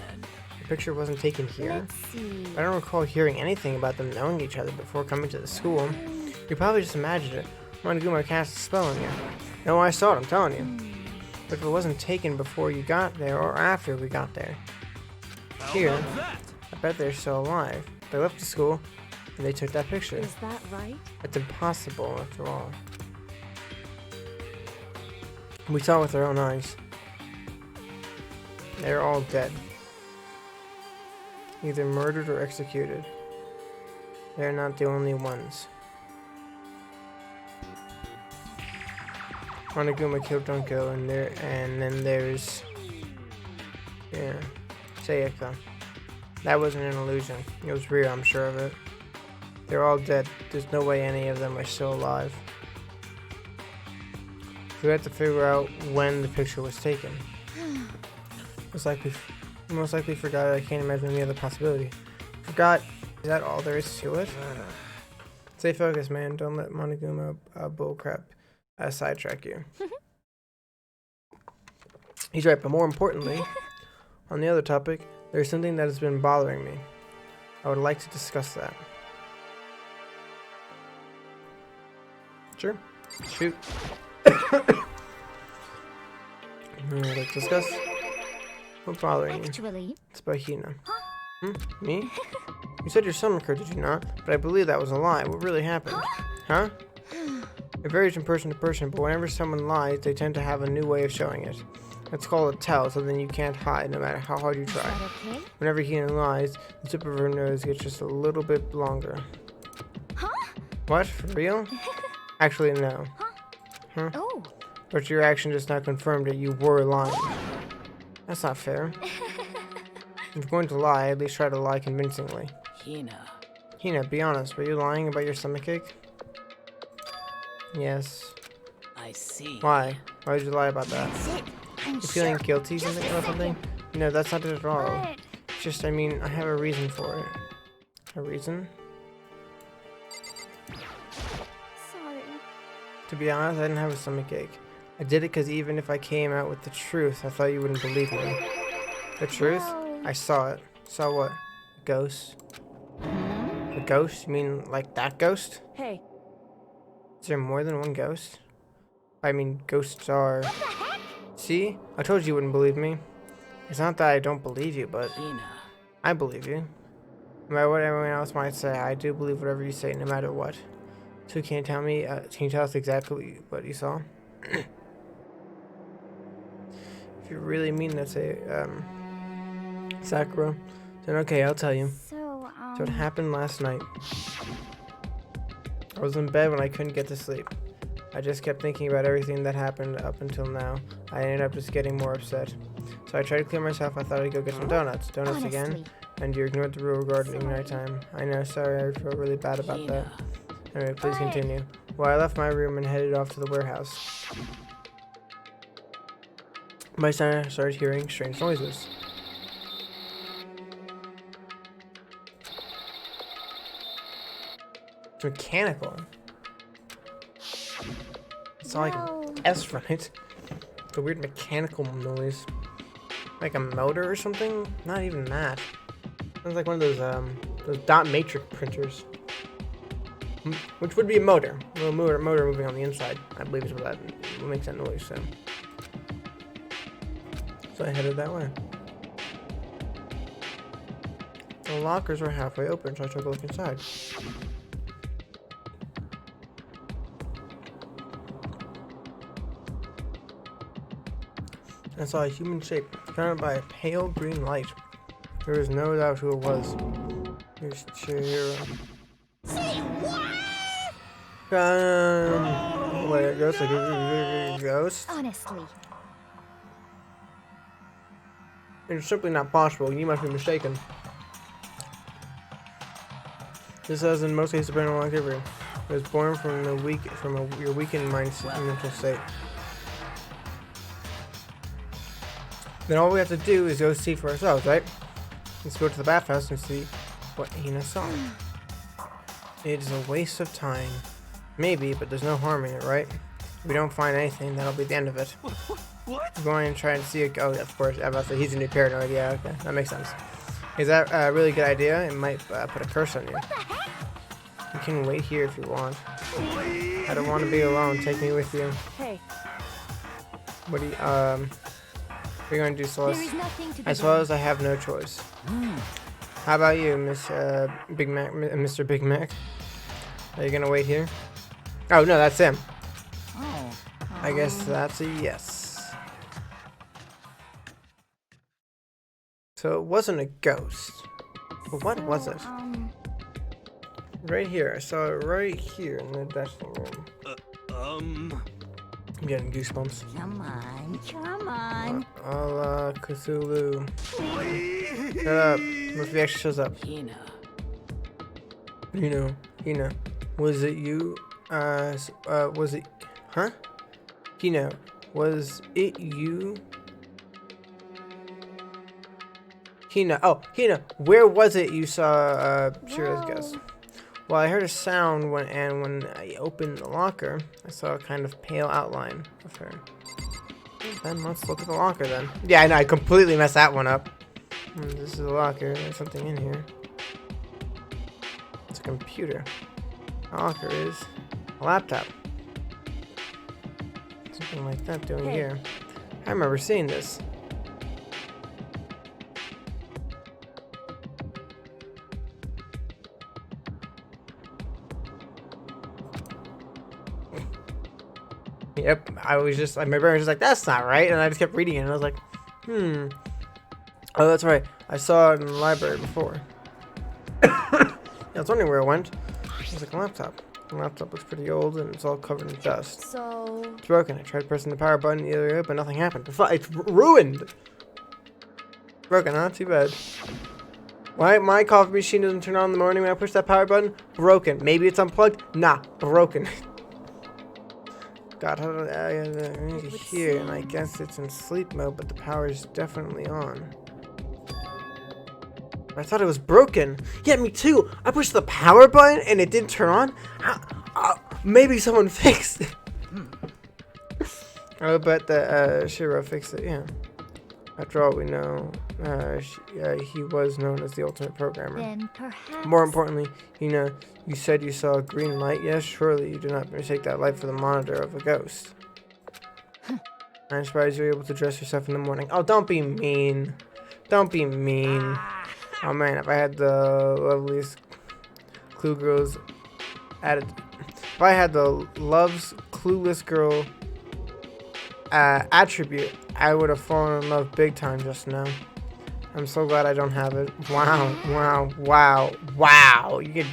The picture wasn't taken here. Let's see. I don't recall hearing anything about them knowing each other before coming to the school. You probably just imagined it. Monoguma cast a spell on you. No, I saw it, I'm telling you. But if it wasn't taken before you got there or after we got there. How Here, about that? I bet they're still alive. They left the school and they took that picture. Is that right? It's impossible after all. We saw it with our own eyes. They're all dead. Either murdered or executed. They're not the only ones. Monoguma killed Junko, and then there's Sayaka. That wasn't an illusion. It was real, I'm sure of it. They're all dead. There's no way any of them are still alive. We had to figure out when the picture was taken. Most likely forgot it. I can't imagine any other possibility. Forgot. Is that all there is to it? Stay focused, man. Don't let Monoguma bullcrap sidetrack you. He's right, but more importantly, on the other topic, there's something that has been bothering me. I would like to discuss that. Sure. Shoot. Alright, let's discuss. What's bothering you? Actually, It's about Hina. Me? You said your son occurred, did you not? But I believe that was a lie. What really happened? Huh? It varies from person to person, but whenever someone lies, they tend to have a new way of showing it. It's called a tell, something you can't hide no matter how hard you is try. that okay? Whenever Hina lies, the tip of her nose gets just a little bit longer. Huh? What? For real? Actually, no. Huh? Oh. But your action just now confirmed that you were lying. That's not fair. If you're going to lie, at least try to lie convincingly. Hina. Hina, be honest, were you lying about your stomachache? Yes. I see. Why? Why did you lie about that? That's it. I'm You feeling sure. guilty Just something a about something? No, that's not it at all. But It's just, I mean, I have a reason for it. A reason? sorry. To be honest, I didn't have a stomachache. I did it because even if I came out with the truth, I thought you wouldn't believe me. The truth? No. I saw it. Saw what? A ghost? A ghost? You mean like that ghost? Hey. Is there more than one ghost? I mean, ghosts are... See? I told you you wouldn't believe me. It's not that I don't believe you, but Hina. I believe you. No matter what everyone else might say, I do believe whatever you say, no matter what. So can you tell me, can you tell us exactly what you saw? If you really mean that, say, Sakura, then okay, I'll tell you. So, So it happened last night. I was in bed when I couldn't get to sleep. I just kept thinking about everything that happened up until now. I ended up just getting more upset. So I tried to clear myself. I thought I'd go get some donuts. Donuts again? honestly, And you ignored the rule regarding nighttime. I know, sorry, I feel really bad about that. Hina. Anyway, please But- continue. Well, I left my room and headed off to the warehouse. By time I started hearing strange noises. It's mechanical. It's not well, like S from it. It's a weird mechanical noise. Like a motor or something? Not even that. Sounds like one of those dot matrix printers. Which would be a motor. A little motor moving on the inside, I believe is what makes that noise, so I headed that way. The lockers were halfway open, so I took a look inside. I saw a human shape surrounded by a pale green light. There was no doubt who it was. It was Chihiro. Say what? Wait, a ghost? Like a ghost? honestly, It's simply not possible. You must be mistaken. This has in most cases paranormal activity. It was born from your weakened mindset and mental state. Then all we have to do is go see for ourselves, right? Let's go to the bathhouse and see what Hina saw. It is a waste of time. Maybe, but there's no harm in it, right? If we don't find anything, that'll be the end of it. What? I'm going to try and see a ghost. Of course, I was about to say he's a new paranoid. Yeah, okay, that makes sense. Is that a really good idea? It might put a curse on you. You can wait here if you want. I don't want to be alone. Take me with you. Hey. What do you, what are you going to do, there Celeste? is nothing to be As done. well as I have no choice. How about you, Miss Big Mac, Mr. Big Mac? Are you going to wait here? Oh, no, that's him. Oh. I guess that's a yes. So it wasn't a ghost. But what was it? Right here. I saw it right here in the dressing room. I'm getting goosebumps. Come on. Come on. Allah Cthulhu. Shut up. What if he actually shows up? Hina. Hina. Was it you? Was it... Huh? Hina. Was it you? Hina. Oh, Hina. Where was it you saw Shiro's ghost? Well, I heard a sound when I opened the locker, I saw a kind of pale outline of her. Then let's look at the locker then. Yeah, I know, I completely messed that one up. This is a locker. There's something in here. It's a computer. The locker is a laptop. something like that doing here? I remember seeing this. Yep, I was just, my brain was just like, that's not right, and I just kept reading it, and I was like, oh, that's right, I saw it in the library before. Yeah, I was wondering where it went. It was like a laptop. The laptop looks pretty old, and it's all covered in dust. So... It's broken. I tried pressing the power button the other way, but nothing happened. It's ruined! Broken, huh? Too bad. Why my coffee machine doesn't turn on in the morning when I push that power button? Broken. Maybe it's unplugged? Nah, broken. God, how did I here? And I guess it's in sleep mode, but the power is definitely on. I thought it was broken. Yeah, me too. I pushed the power button and it didn't turn on. Maybe someone fixed it. I'll bet that Shiro fixed it. Yeah. After all, we know he was known as the ultimate programmer. Then perhaps... More importantly, you said you saw a green light. Yes, surely you did not mistake that light for the monitor of a ghost. I'm surprised you were able to dress yourself in the morning. Oh, don't be mean. Don't be mean. Oh man, if I had the loveliest clue girls if I had the loves clueless girl attribute, I would have fallen in love big time just now. I'm so glad I don't have it. Wow, wow, wow, wow. You could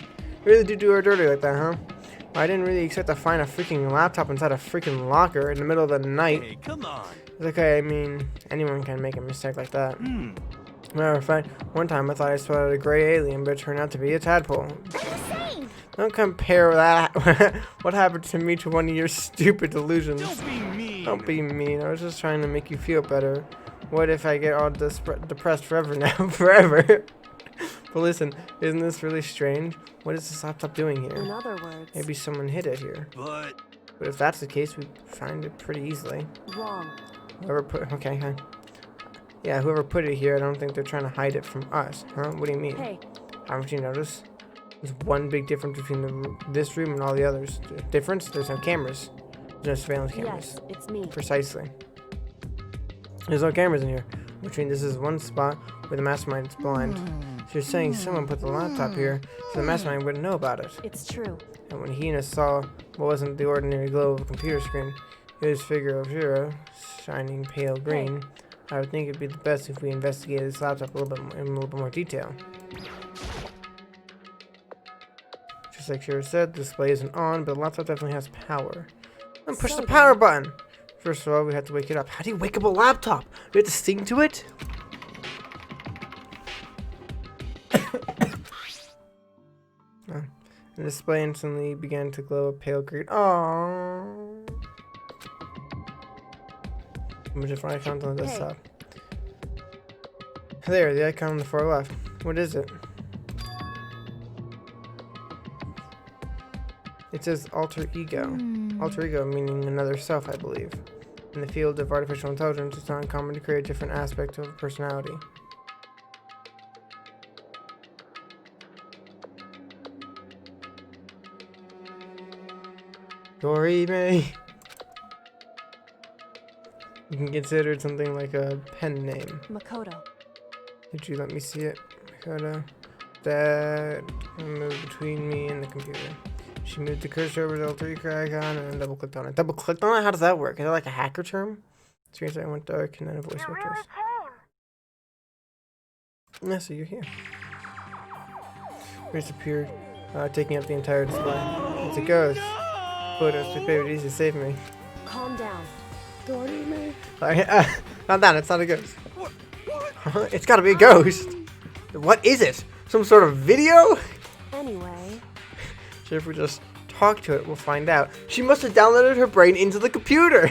really do her dirty like that, huh? Well, I didn't really expect to find a freaking laptop inside a freaking locker in the middle of the night. Hey, come on. It's okay, I mean, anyone can make a mistake like that. Matter of fact, one time I thought I spotted a gray alien, but it turned out to be a tadpole. Don't compare that what happened to me to one of your stupid delusions. Don't be mean. Don't be mean. I was just trying to make you feel better. What if I get all depressed forever now? Forever. But listen, isn't this really strange? What is this laptop doing here? In other words, Maybe someone hid it here. But But if that's the case, we find it pretty easily. wrong. Whoever put yeah, whoever put it here, I don't think they're trying to hide it from us, huh? What do you mean? Hey, Haven't you noticed? There's one big difference between this room and all the others. The difference? There's no cameras. There's no surveillance cameras. yes, it's me. Precisely. There's no cameras in here, which means this is one spot where the mastermind is blind. So you're saying someone put the laptop here, so the mastermind wouldn't know about it. It's true. And when Hina saw what wasn't the ordinary glow of a computer screen, it was figure of Shiro, shining pale green, I would think it'd be the best if we investigated this laptop in a little bit more detail. Just like Shiro said, the display isn't on, but the laptop definitely has power. Then push the power button! First of all, we have to wake it up. How do you wake up a laptop? We have to sing to it? The display instantly began to glow a pale green. Aww. Image of icons on the desktop. There, the icon on the far left. What is it? It says alter ego. Alter ego meaning another self, I believe. In the field of artificial intelligence, it's not uncommon to create a different aspect of a personality. Dorime. You can consider it something like a pen name. Makoto. Did you let me see it? Makoto. That moved between me and the computer. She moved the cursor over the alter ego icon and then double clicked on it. Double clicked on it? How does that work? Is that like a hacker term? Seriously, I went dark and then a voice switches. Yeah, so you're here. We disappeared, taking up the entire display. It's a ghost. Photos, too baby, easy to save me. Calm down. Dorime. Not that, it's not a ghost. It's gotta be a ghost. What is it? Some sort of video? Anyway, So if we just talk to it, we'll find out. She must have downloaded her brain into the computer.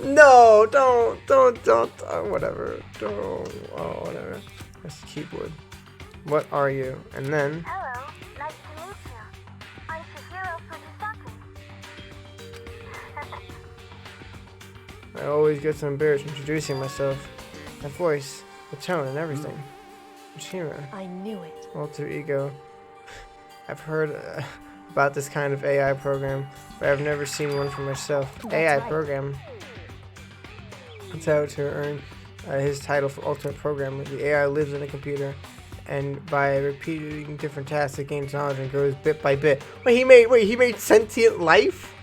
No, don't, whatever. Don't, oh, whatever. That's the keyboard. What are you? And then... Hello, nice to meet you. I'm Chihiro Fujisaki. I always get so embarrassed introducing myself. My voice, the tone, and everything. Chihiro. I knew it. Alter ego. I've heard about this kind of AI program, but I've never seen one for myself. That's AI right. program. That's how to earn his title for ultimate programmer. The AI lives in a computer, and by repeating different tasks, it gains knowledge and grows bit by bit. He made sentient life?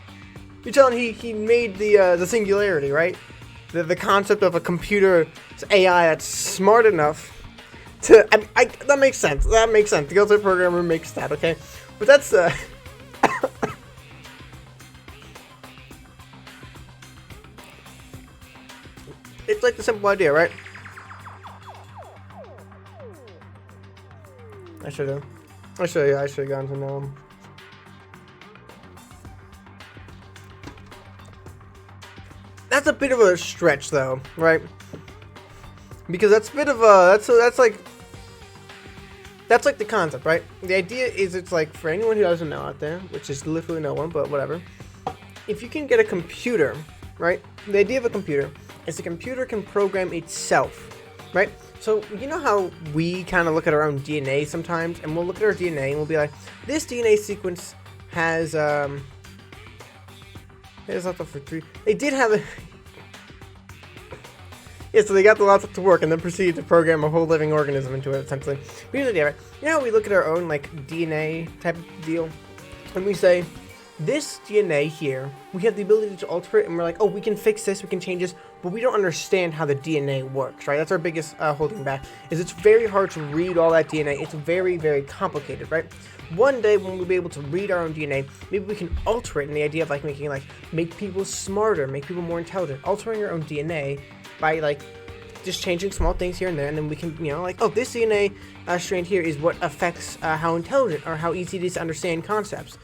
You're telling he made the singularity, right? The concept of a computer AI that's smart enough to that makes sense. That makes sense. The ultimate programmer makes that, okay? But that's it's like the simple idea, right? I should have gone to know him. That's a bit of a stretch, though, right? Because that's a bit of a that's like the concept, right? The idea is it's like for anyone who doesn't know out there, which is literally no one, but whatever. If you can get a computer, right? The idea of a computer is the computer can program itself, right? So you know how we kind of look at our own DNA sometimes, and we'll look at our DNA and we'll be like, this DNA sequence has here's up for 3. They did have a yeah, so they got the laptop to work and then proceeded to program a whole living organism into it, essentially. But here's the idea, right? You know how we look at our own, like, DNA type of deal? And we say, this DNA here, we have the ability to alter it, and we're like, oh, we can fix this, we can change this, but we don't understand how the DNA works, right? That's our biggest holding back, is it's very hard to read all that DNA. It's very, very complicated, right? One day when we'll be able to read our own DNA, maybe we can alter it in the idea of like make people smarter, make people more intelligent, altering our own DNA by like just changing small things here and there, and then we can, you know, like, oh, this DNA strand here is what affects how intelligent or how easy it is to understand concepts.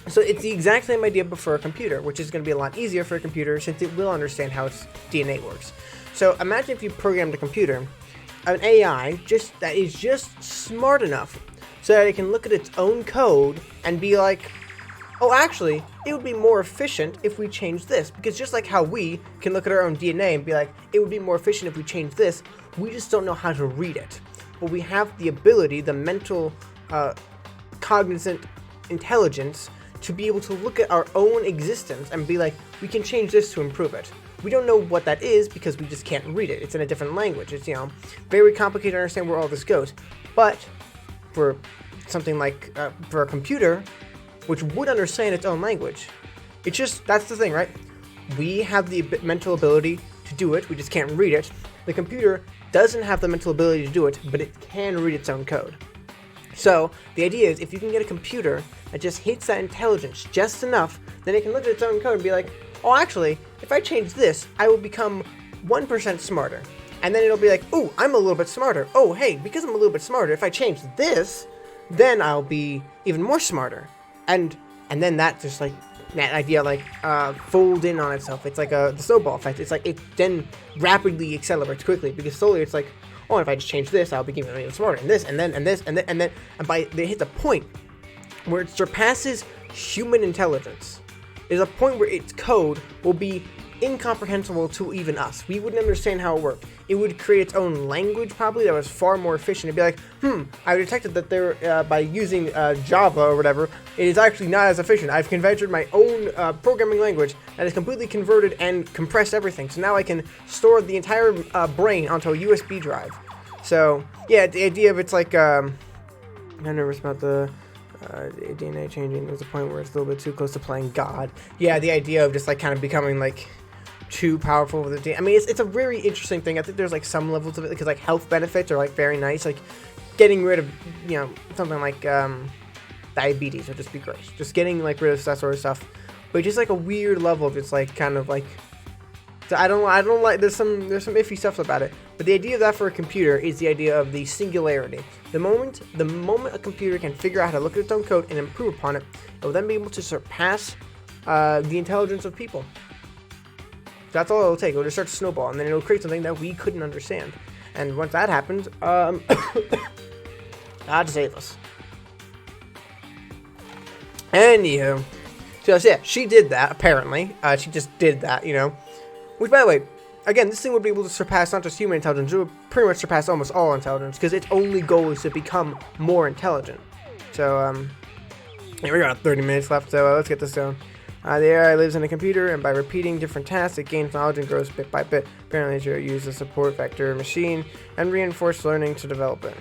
So it's the exact same idea but for a computer, which is going to be a lot easier for a computer since it will understand how its DNA works. So imagine if you programmed a computer, an AI that is just smart enough so that it can look at its own code and be like, oh, actually, it would be more efficient if we changed this. Because just like how we can look at our own DNA and be like, it would be more efficient if we changed this, we just don't know how to read it. But we have the ability, the mental, cognizant intelligence to be able to look at our own existence and be like, we can change this to improve it. We don't know what that is because we just can't read it. It's in a different language. It's, you know, very complicated to understand where all this goes. But for something like, for a computer, which would understand its own language, it's just, that's the thing, right? We have the mental ability to do it, we just can't read it. The computer doesn't have the mental ability to do it, but it can read its own code. So, the idea is, if you can get a computer that just hits that intelligence just enough, then it can look at its own code and be like, oh, actually, if I change this, I will become 1% smarter. And then it'll be like, ooh, I'm a little bit smarter. Oh, hey, because I'm a little bit smarter, if I change this, then I'll be even more smarter. And then that just like, that idea like fold in on itself. It's like the snowball effect. It's like it then rapidly accelerates quickly because slowly it's like, oh, if I just change this, I'll be even smarter. And this, and then, and this, and then, and by they hit the point where it surpasses human intelligence. There's a point where its code will be incomprehensible to even us. We wouldn't understand how it worked. It would create its own language probably that was far more efficient. It'd be like, I detected that there by using Java or whatever, it is actually not as efficient. I've converted my own programming language that is completely converted and compressed everything. So now I can store the entire brain onto a USB drive. So yeah, the idea of it's like, I'm nervous about the DNA changing. There's a point where it's a little bit too close to playing God. Yeah, the idea of just like kind of becoming like too powerful with the DNA. I mean, it's a very interesting thing. I think there's like some levels of it because like health benefits are like very nice. Like getting rid of, you know, something like diabetes would just be gross. Just getting like rid of that sort of stuff. But just like a weird level of it's like kind of like, I don't like, there's some iffy stuff about it. But the idea of that for a computer is the idea of the singularity. The moment a computer can figure out how to look at its own code and improve upon it, it will then be able to surpass the intelligence of people. That's all it'll take. It'll just start to snowball, and then it'll create something that we couldn't understand. And once that happens, God save us. Anywho, so yeah, she did that, apparently. She just did that, you know. Which, by the way, again, this thing would be able to surpass not just human intelligence, it would pretty much surpass almost all intelligence, because its only goal is to become more intelligent. So, Yeah, we got 30 minutes left, so let's get this done. The AI lives in a computer, and by repeating different tasks, it gains knowledge and grows bit by bit. Apparently, it uses a support vector machine and reinforced learning to develop it.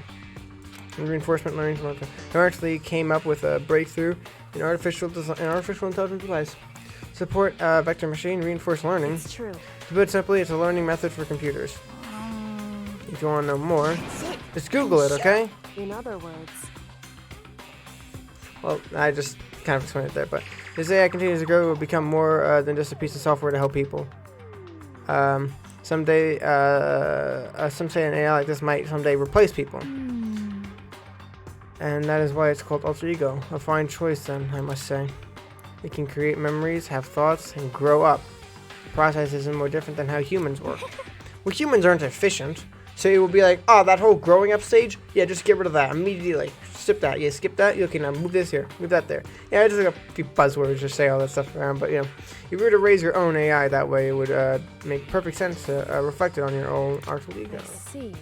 And reinforcement learning to develop it. It actually came up with a breakthrough in artificial intelligence device. Support vector machine reinforced learning. It's true. To put it simply, it's a learning method for computers. If you want to know more, just Google it, okay? In other words, Well, I just kind of explained it there, but as AI continues to grow, it will become more than just a piece of software to help people. Someday, some say an AI like this might someday replace people. And that is why it's called alter ego. A fine choice then, I must say. It can create memories, have thoughts, and grow up. The process isn't more different than how humans work. Well, humans aren't efficient, so it will be like, oh, that whole growing up stage, yeah, just get rid of that immediately. Like, skip that, yeah, skip that. Okay, now move this here, move that there. Yeah, I just like a few buzzwords, just say all that stuff around. But you know, if you were to raise your own AI that way, it would make perfect sense to reflect it on your own alter ego. I see.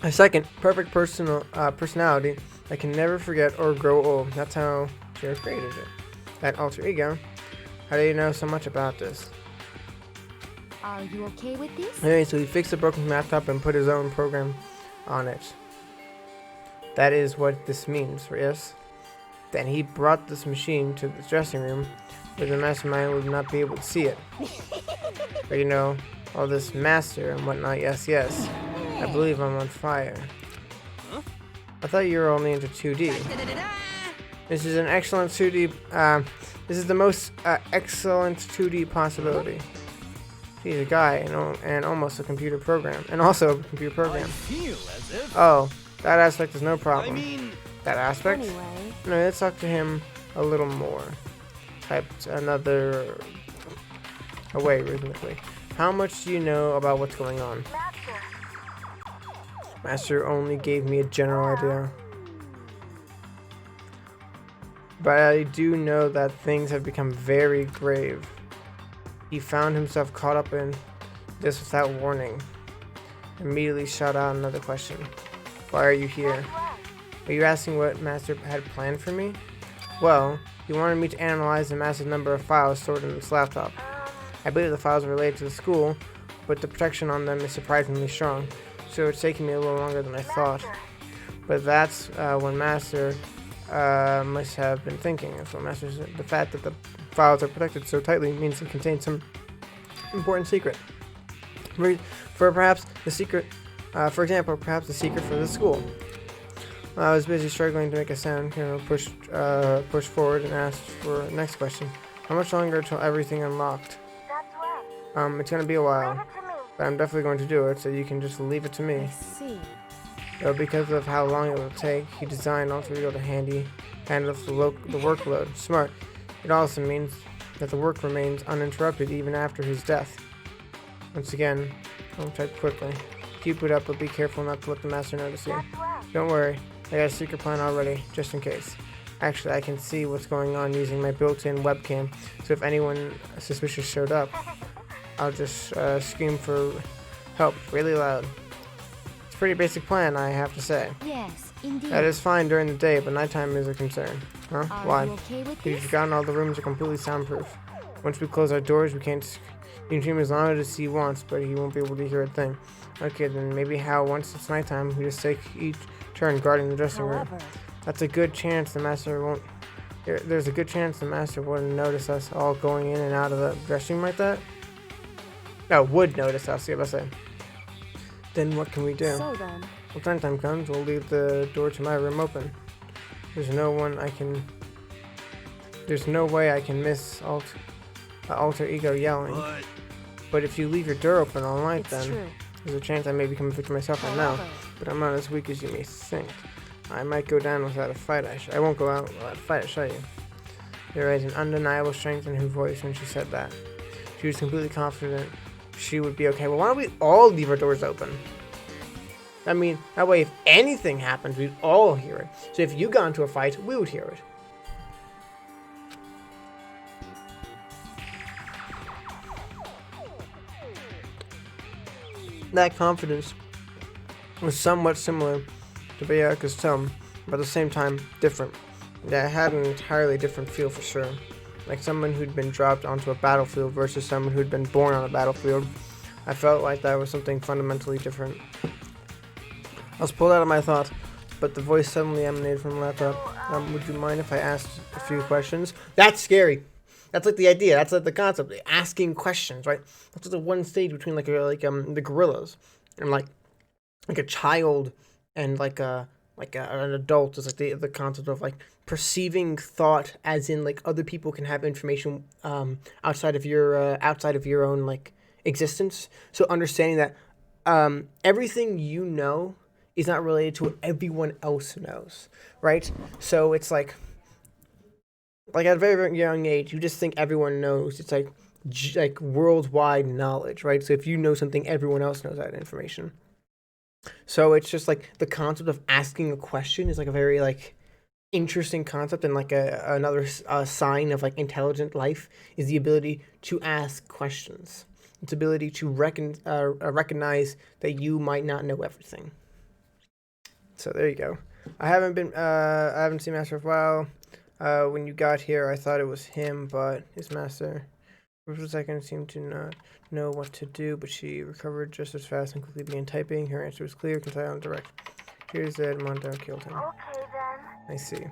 A second, perfect personality that can never forget or grow old. That's how Jared created it. That alter ego. How do you know so much about this? Are you okay with this? Anyway, so he fixed the broken laptop and put his own program on it. That is what this means, yes? Then he brought this machine to the dressing room where the mastermind would not be able to see it. But you know, all this master and whatnot, yes, yes. I believe I'm on fire. I thought you were only into 2D. This is an excellent 2D, this is the most excellent 2D possibility. He's a guy and almost a computer program. And also a computer program. Oh, that aspect is no problem. That aspect? Anyway, No, let's talk to him a little more. Typed another away rhythmically. How much do you know about what's going on? Master only gave me a general idea. But I do know that things have become very grave. He found himself caught up in this without warning. Immediately shot out another question. Why are you here? Are you asking what Master had planned for me? Well, he wanted me to analyze the massive number of files stored in this laptop. I believe the files are related to the school, but the protection on them is surprisingly strong, so it's taking me a little longer than I thought. But that's when Master must have been thinking. So Master said the fact that the files are protected so tightly means they contain some important secret. For perhaps the secret, for example, perhaps the secret for the school. I was busy struggling to make a sound, pushed forward and asked for the next question. How much longer until everything unlocked? That's right. It's gonna be a while, Leave it to me. but I'm definitely going to do it, so you can just leave it to I me. see. Because of how long it will take, he designed Alter Ego to handle the workload. Smart. It also means that the work remains uninterrupted even after his death. Once again, I'll type quickly. Keep it up, but be careful not to let the Master notice you. That's right. Don't worry, I got a secret plan already, just in case. Actually, I can see what's going on using my built-in webcam, so if anyone suspicious showed up, I'll just scream for help really loud. It's a pretty basic plan, I have to say. Yes, indeed. That is fine during the day, but nighttime is a concern. Huh? Are Why? you okay with You've this? forgotten all the rooms are completely soundproof. Once we close our doors, we can't. You can dream as long as he wants, but he won't be able to hear a thing. Okay, then maybe how once it's nighttime, we just take each turn guarding the dressing room. However, That's a good chance the Master won't. There's a good chance the Master wouldn't notice us all going in and out of the dressing room like that. No, would notice us. Yeah, I say. Then what can we do? so then, When nighttime comes, we'll leave the door to my room open. There's no way I can miss alter ego yelling. But if you leave your door open all night, it's then true. there's a chance I may become a victim myself right now. However, But I'm not as weak as you may think. I might go down without a fight. I won't go out without a fight, I show you. There is an undeniable strength in her voice when she said that. She was completely confident she would be okay. Well, why don't we all leave our doors open? I mean, that way if anything happens, we'd all hear it. So if you got into a fight, we would hear it. That confidence was somewhat similar to Bayaka's tone, but at the same time different. that had an entirely different feel for sure. Like someone who'd been dropped onto a battlefield versus someone who'd been born on a battlefield. I felt like that was something fundamentally different. I was pulled out of my thoughts, but the voice suddenly emanated from the laptop. Would you mind if I asked a few questions? That's scary. That's like the idea. That's like the concept. Asking questions, right? That's the one stage between the gorillas and like a child and an adult is like the concept of like perceiving thought, as in like other people can have information outside of your own like existence. So understanding that everything you know is not related to what everyone else knows, right? So it's like at a very, very young age, you just think everyone knows. It's like worldwide knowledge, right? So if you know something, everyone else knows that information. So it's just like the concept of asking a question is like a very like interesting concept, and like another sign of like intelligent life is the ability to ask questions. Its ability to recognize that you might not know everything. So there you go. I haven't seen Master for a while. When you got here, I thought it was him, but his master for a second seemed to not know what to do, but she recovered just as fast and quickly began typing. Her answer was clear, concise, and direct. Here's that Mondo killed him. Okay then. I see. To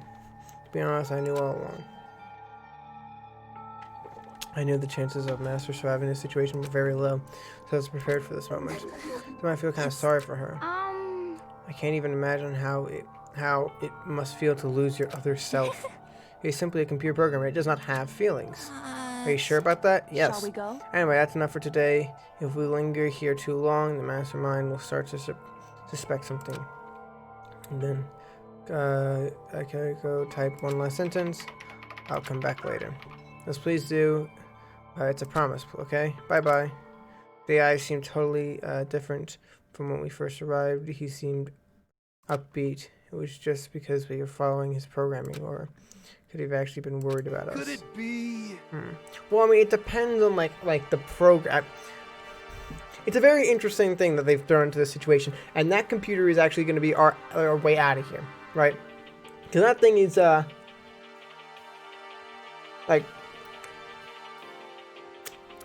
be honest, I knew all along. I knew the chances of Master surviving this situation were very low, so I was prepared for this moment. So I feel kind of sorry for her. I can't even imagine how it must feel to lose your other self. It's simply a computer program. It does not have feelings. Are you sure about that? Yes. Shall we go? Anyway, that's enough for today. If we linger here too long, the mastermind will start to suspect something. And then, I can go type one last sentence. I'll come back later. Yes, please do. It's a promise, okay? Bye-bye. The AI seemed totally different from when we first arrived. He seemed upbeat. It was just because we were following his programming, or could he have actually been worried about us? Could it be? Well, I mean, it depends on like the program. It's a very interesting thing that they've thrown into this situation, and that computer is actually going to be our way out of here, right? Because that thing is like,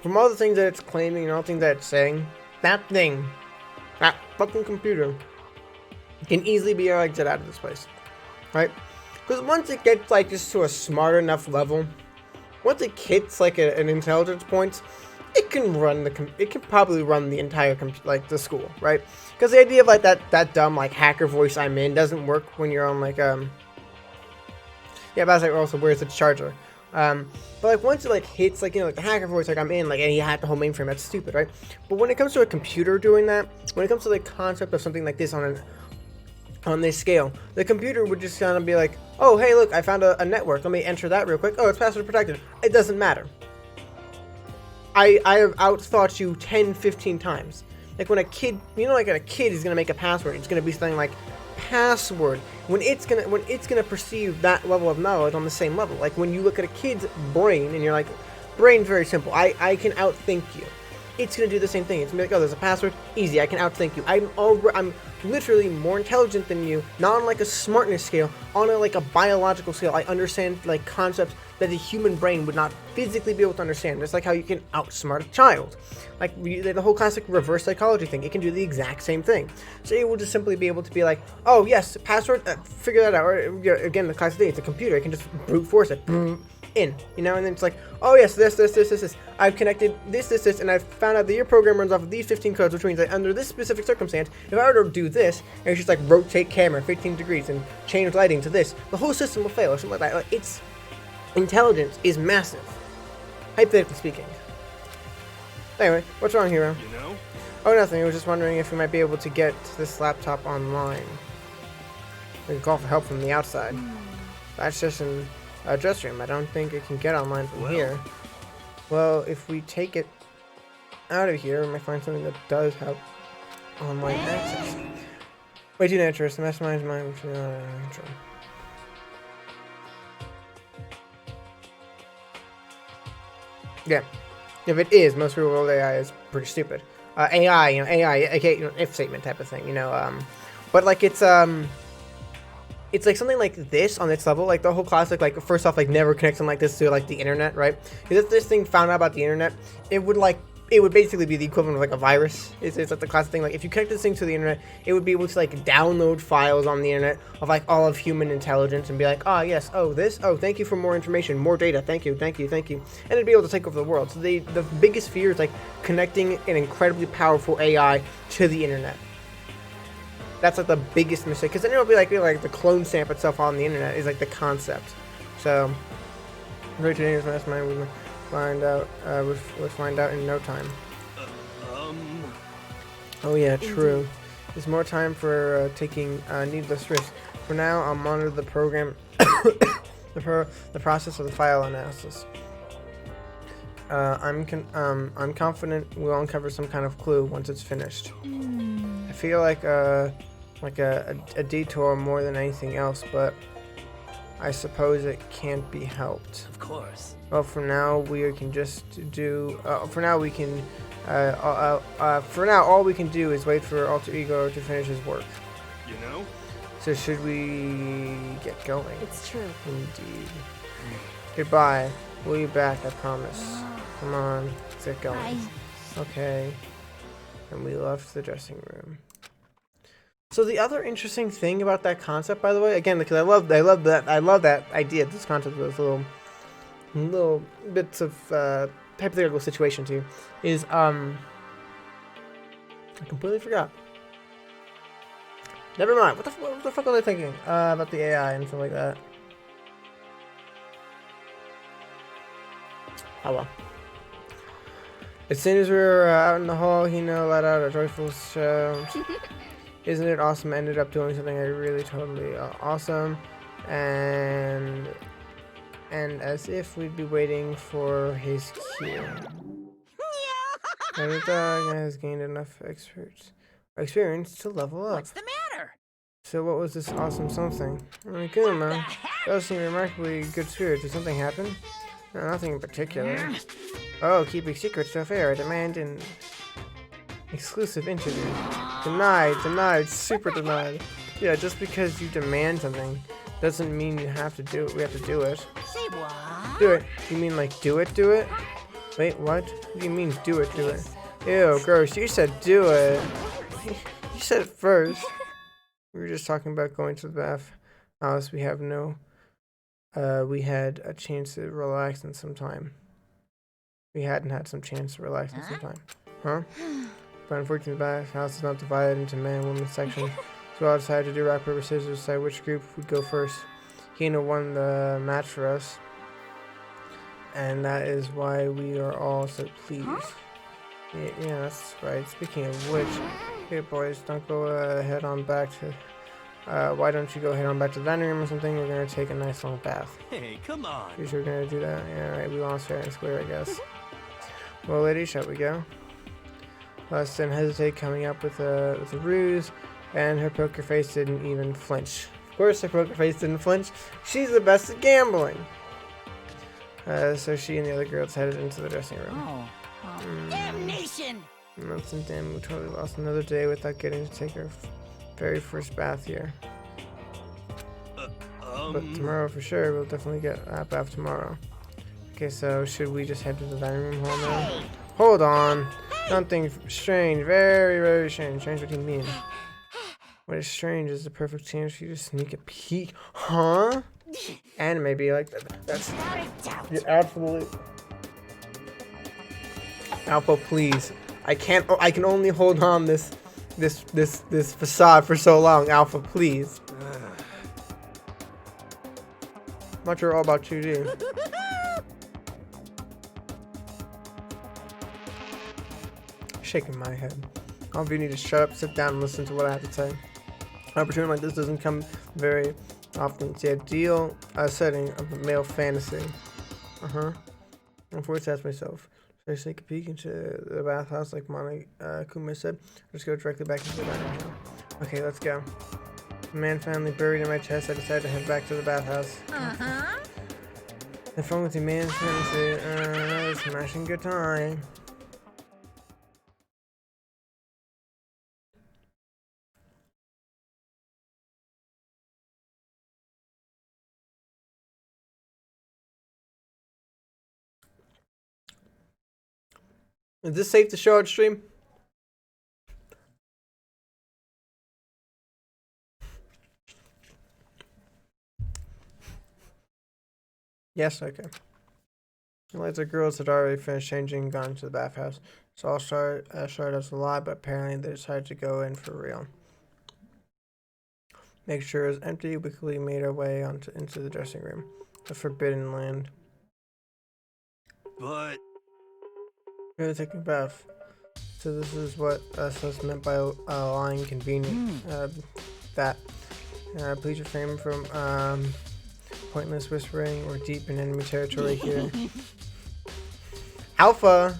from all the things that it's claiming and all the things that it's saying, that fucking computer can easily be our exit out of this place, right? Because once it gets like just to a smart enough level, once it hits like an intelligence point, it can probably run the entire the school, right? Because the idea of like that dumb like hacker voice I'm in doesn't work when you're on like yeah, but I was like, also, where's the charger? But like once it like hits like, you know, like the hacker voice like I'm in, like, and he hacked the whole mainframe, that's stupid, right? But when it comes to a computer doing that, when it comes to the concept of something like this on this scale, the computer would just kind of be like, oh, hey, look, I found a network. Let me enter that real quick. Oh, it's password protected. It doesn't matter. I have outthought you 10, 15 times. Like when a kid, you know, like a kid is gonna make a password, it's gonna be something like password. When it's gonna perceive that level of knowledge on the same level. Like when you look at a kid's brain and you're like, brain's very simple. I can outthink you. It's gonna do the same thing. It's gonna be like, oh, there's a password, easy. I can outthink you. I'm literally more intelligent than you, not on like a smartness scale, on a biological scale. I understand like concepts that the human brain would not physically be able to understand. Just like how you can outsmart a child. Like the whole classic reverse psychology thing. It can do the exact same thing. So it will just simply be able to be like, oh yes, password, figure that out. Or again, the classic thing, it's a computer. It can just brute force it. In, you know, and then it's like, oh yes, this. I've connected this, and I've found out that your program runs off of these 15 codes, which means that under this specific circumstance, if I were to do this, and it's just like rotate camera 15 degrees and change lighting to this, the whole system will fail or something like that. Like, its intelligence is massive, hypothetically speaking. Anyway, what's wrong, hero? You know? Oh, nothing. I was just wondering if we might be able to get this laptop online. We can call for help from the outside. That's just an dress room. I don't think it can get online from here. Well, if we take it out of here, we might find something that does have online access. Way too dangerous. The mastermind's mind which is not under control. Yeah. If it is, most real world AI is pretty stupid. AI, okay, if statement type of thing, but like it's it's like something like this on its level, like the whole classic, like first off, like never connect something like this to like the internet, right? Because if this thing found out about the internet, it would basically be the equivalent of like a virus. It's like the classic thing, like if you connect this thing to the internet, it would be able to like download files on the internet of like all of human intelligence and be like, oh yes, oh this, oh thank you for more information, more data, thank you, thank you, thank you, and it'd be able to take over the world. So the biggest fear is like connecting an incredibly powerful AI to the internet. That's like the biggest mistake, because then it'll be like the clone stamp itself on the internet is like the concept. So, very today's mastermind, we will find out. We'll find out in no time. Oh yeah, true. There's more time for taking needless risks. For now, I'll monitor the program, the process of the file analysis. I'm confident we'll uncover some kind of clue once it's finished. I feel like a detour more than anything else, but I suppose it can't be helped. Of course. Well, for now we can just do. For now all we can do is wait for Alter Ego to finish his work. You know? So should we get going? It's true. Indeed. Goodbye. We'll be back, I promise. Come on, let's get going. Bye. Okay. And we left the dressing room. So the other interesting thing about that concept, by the way, again, because I love that idea, this concept of those little bits of hypothetical situation too, is I completely forgot. Never mind. What the fuck was I thinking about the AI and stuff like that? Oh well. As soon as we were out in the hall, Hino let out a joyful shout. Isn't it awesome? I ended up doing something really totally awesome, and as if we'd be waiting for his cue. And the dog has gained enough experience to level up. What's the matter? So what was this awesome something? Kuma, those seem remarkably good spirits. Did something happen? No, nothing in particular. Oh, keeping secrets so fair. I demand an exclusive interview. Denied, super denied. Yeah, just because you demand something doesn't mean you have to do it. We have to do it. Say what? Do it. You mean like do it? Do it? Wait, what? What do you mean do it? Do it? Ew, gross. You said do it. You said it first. We were just talking about going to the bath house. We had a chance to relax in some time. We hadn't had some chance to relax in some time. Huh? But unfortunately, the bath house is not divided into man and woman sections. So I decided to do rock, paper, scissors to decide which group would go first. Hina won the match for us. And that is why we are all so pleased. Yeah, that's right. Speaking of which, hey boys, don't go head on back to... why don't you go head on back to the dining room or something? We're gonna take a nice long bath. Hey, come on. You sure we're gonna do that? Yeah, right. We lost fair and square, I guess. Well, ladies, shall we go? Less didn't hesitate coming up with a ruse, and her poker face didn't even flinch. Of course, her poker face didn't flinch. She's the best at gambling. So she and the other girls headed into the dressing room. Damnation! Months and damn, we totally lost another day without getting to take our very first bath here. But tomorrow for sure, we'll definitely get a bath tomorrow. Okay, so should we just head to the dining room hall now? Hold on. Something strange, very, very strange. Strange, what do you mean? What is strange is the perfect chance for you to sneak a peek. Huh? And maybe like that's you're absolutely Alpha, please. I can only hold on this facade for so long. Alpha, please. I'm not sure all about 2D. Shaking my head. All of you need to shut up, sit down, and listen to what I have to say. An opportunity like this doesn't come very often. It's the ideal setting of a male fantasy. I'm forced to ask myself, should I take a peek into the bathhouse like Kuma said, or just go directly back into the dining room? Okay, let's go. The man family buried in my chest, I decided to head back to the bathhouse. The phone with the man's fantasy, smashing good time. Is this safe to show on stream? Yes, okay. The lights of girls had already finished changing and gone to the bathhouse. So all started as a lie, but apparently they decided to go in for real. Make sure it was empty, we quickly made our way into the dressing room. The forbidden land. But Really taking a bath. So this is what Sus meant by lying convenient. Please refrain from pointless whispering or deep in enemy territory here. Alpha!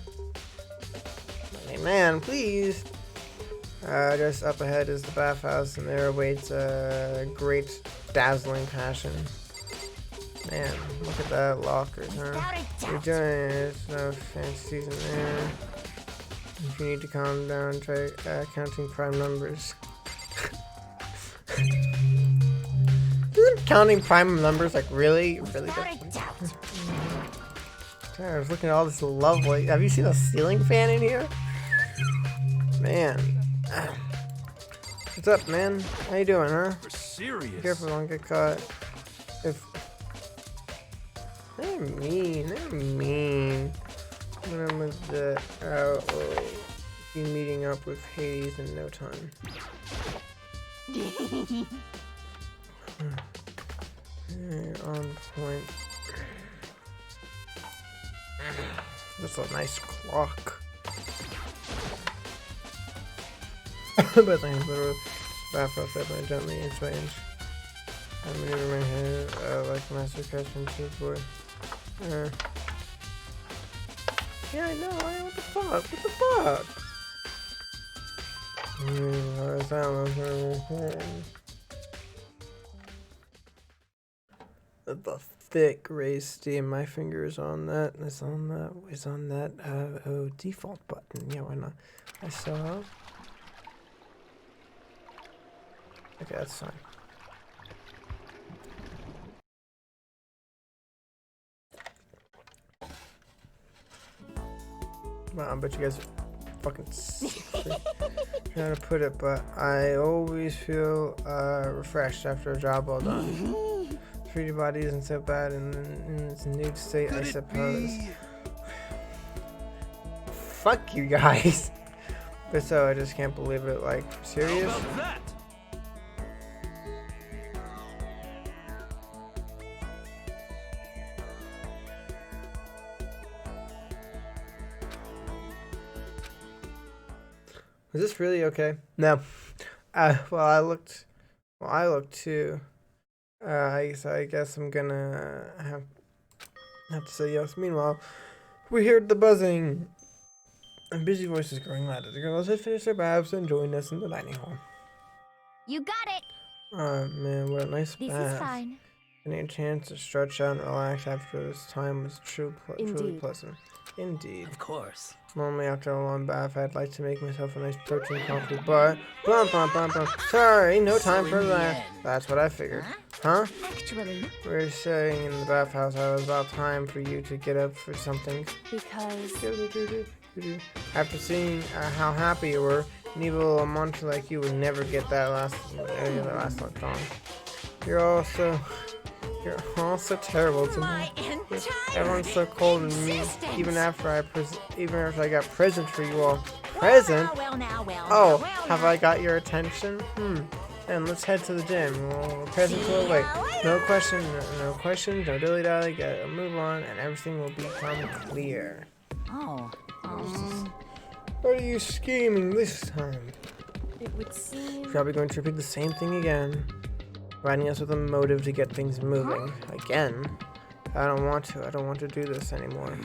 Hey man, please! Just up ahead is the bathhouse, and there awaits a great, dazzling passion. Man, look at that locker, huh? You're doing it, there's no fantasies in there. If you need to calm down, try counting prime numbers. Isn't counting prime numbers like really good? I was looking at all this lovely. Have you seen a ceiling fan in here? Man. What's up, man? How you doing, huh? for serious. Be careful, don't get caught. If they're mean. I'm gonna move that out. We'll be meeting up with Hades in no time. On point. That's a nice clock. But things literally bathhouse up and gently inch by inch. I maneuver my head like master catching boy. Yeah, I know. What the fuck? What the fuck? The thick raised steam. My finger is on that. It's on that. It's on that. Default button. Yeah, why not? I saw. Okay, that's fine. Wow, I bet you guys are fucking trying to put it, but I always feel refreshed after a job well done. 3D body isn't so bad in its nude state, I suppose. Fuck you guys. But so I just can't believe it. Like, serious? How about that? Is this really okay? No. Well, I looked too. I guess I'm gonna have to say yes. Meanwhile, we heard the buzzing. And busy voices growing louder. The girls had finished their baths and joined us in the dining hall. You got it. Oh man, what a nice This bath. is fine. Getting a chance to stretch out and relax after this time was truly Indeed. pleasant. Indeed. Of course. Normally after a long bath, I'd like to make myself a nice protein coffee, but sorry, no time for that. That's what I figured. Huh? Actually, We were sitting in the bathhouse. I was about time for you to get up for something. Because After seeing how happy you were, an evil monster like you would never get that last look on. You're all so terrible to me. Everyone's so cold and mean. Even after I got presents for you all. Present? Oh, have I got your attention? Then let's head to the gym. Well, presents will wait. No question, no dilly-dally. Gotta move on, and everything will become clear. Oh. What are you scheming this time? it would seem Probably going to repeat the same thing again. Providing us with a motive to get things moving. Again. I don't want to do this anymore.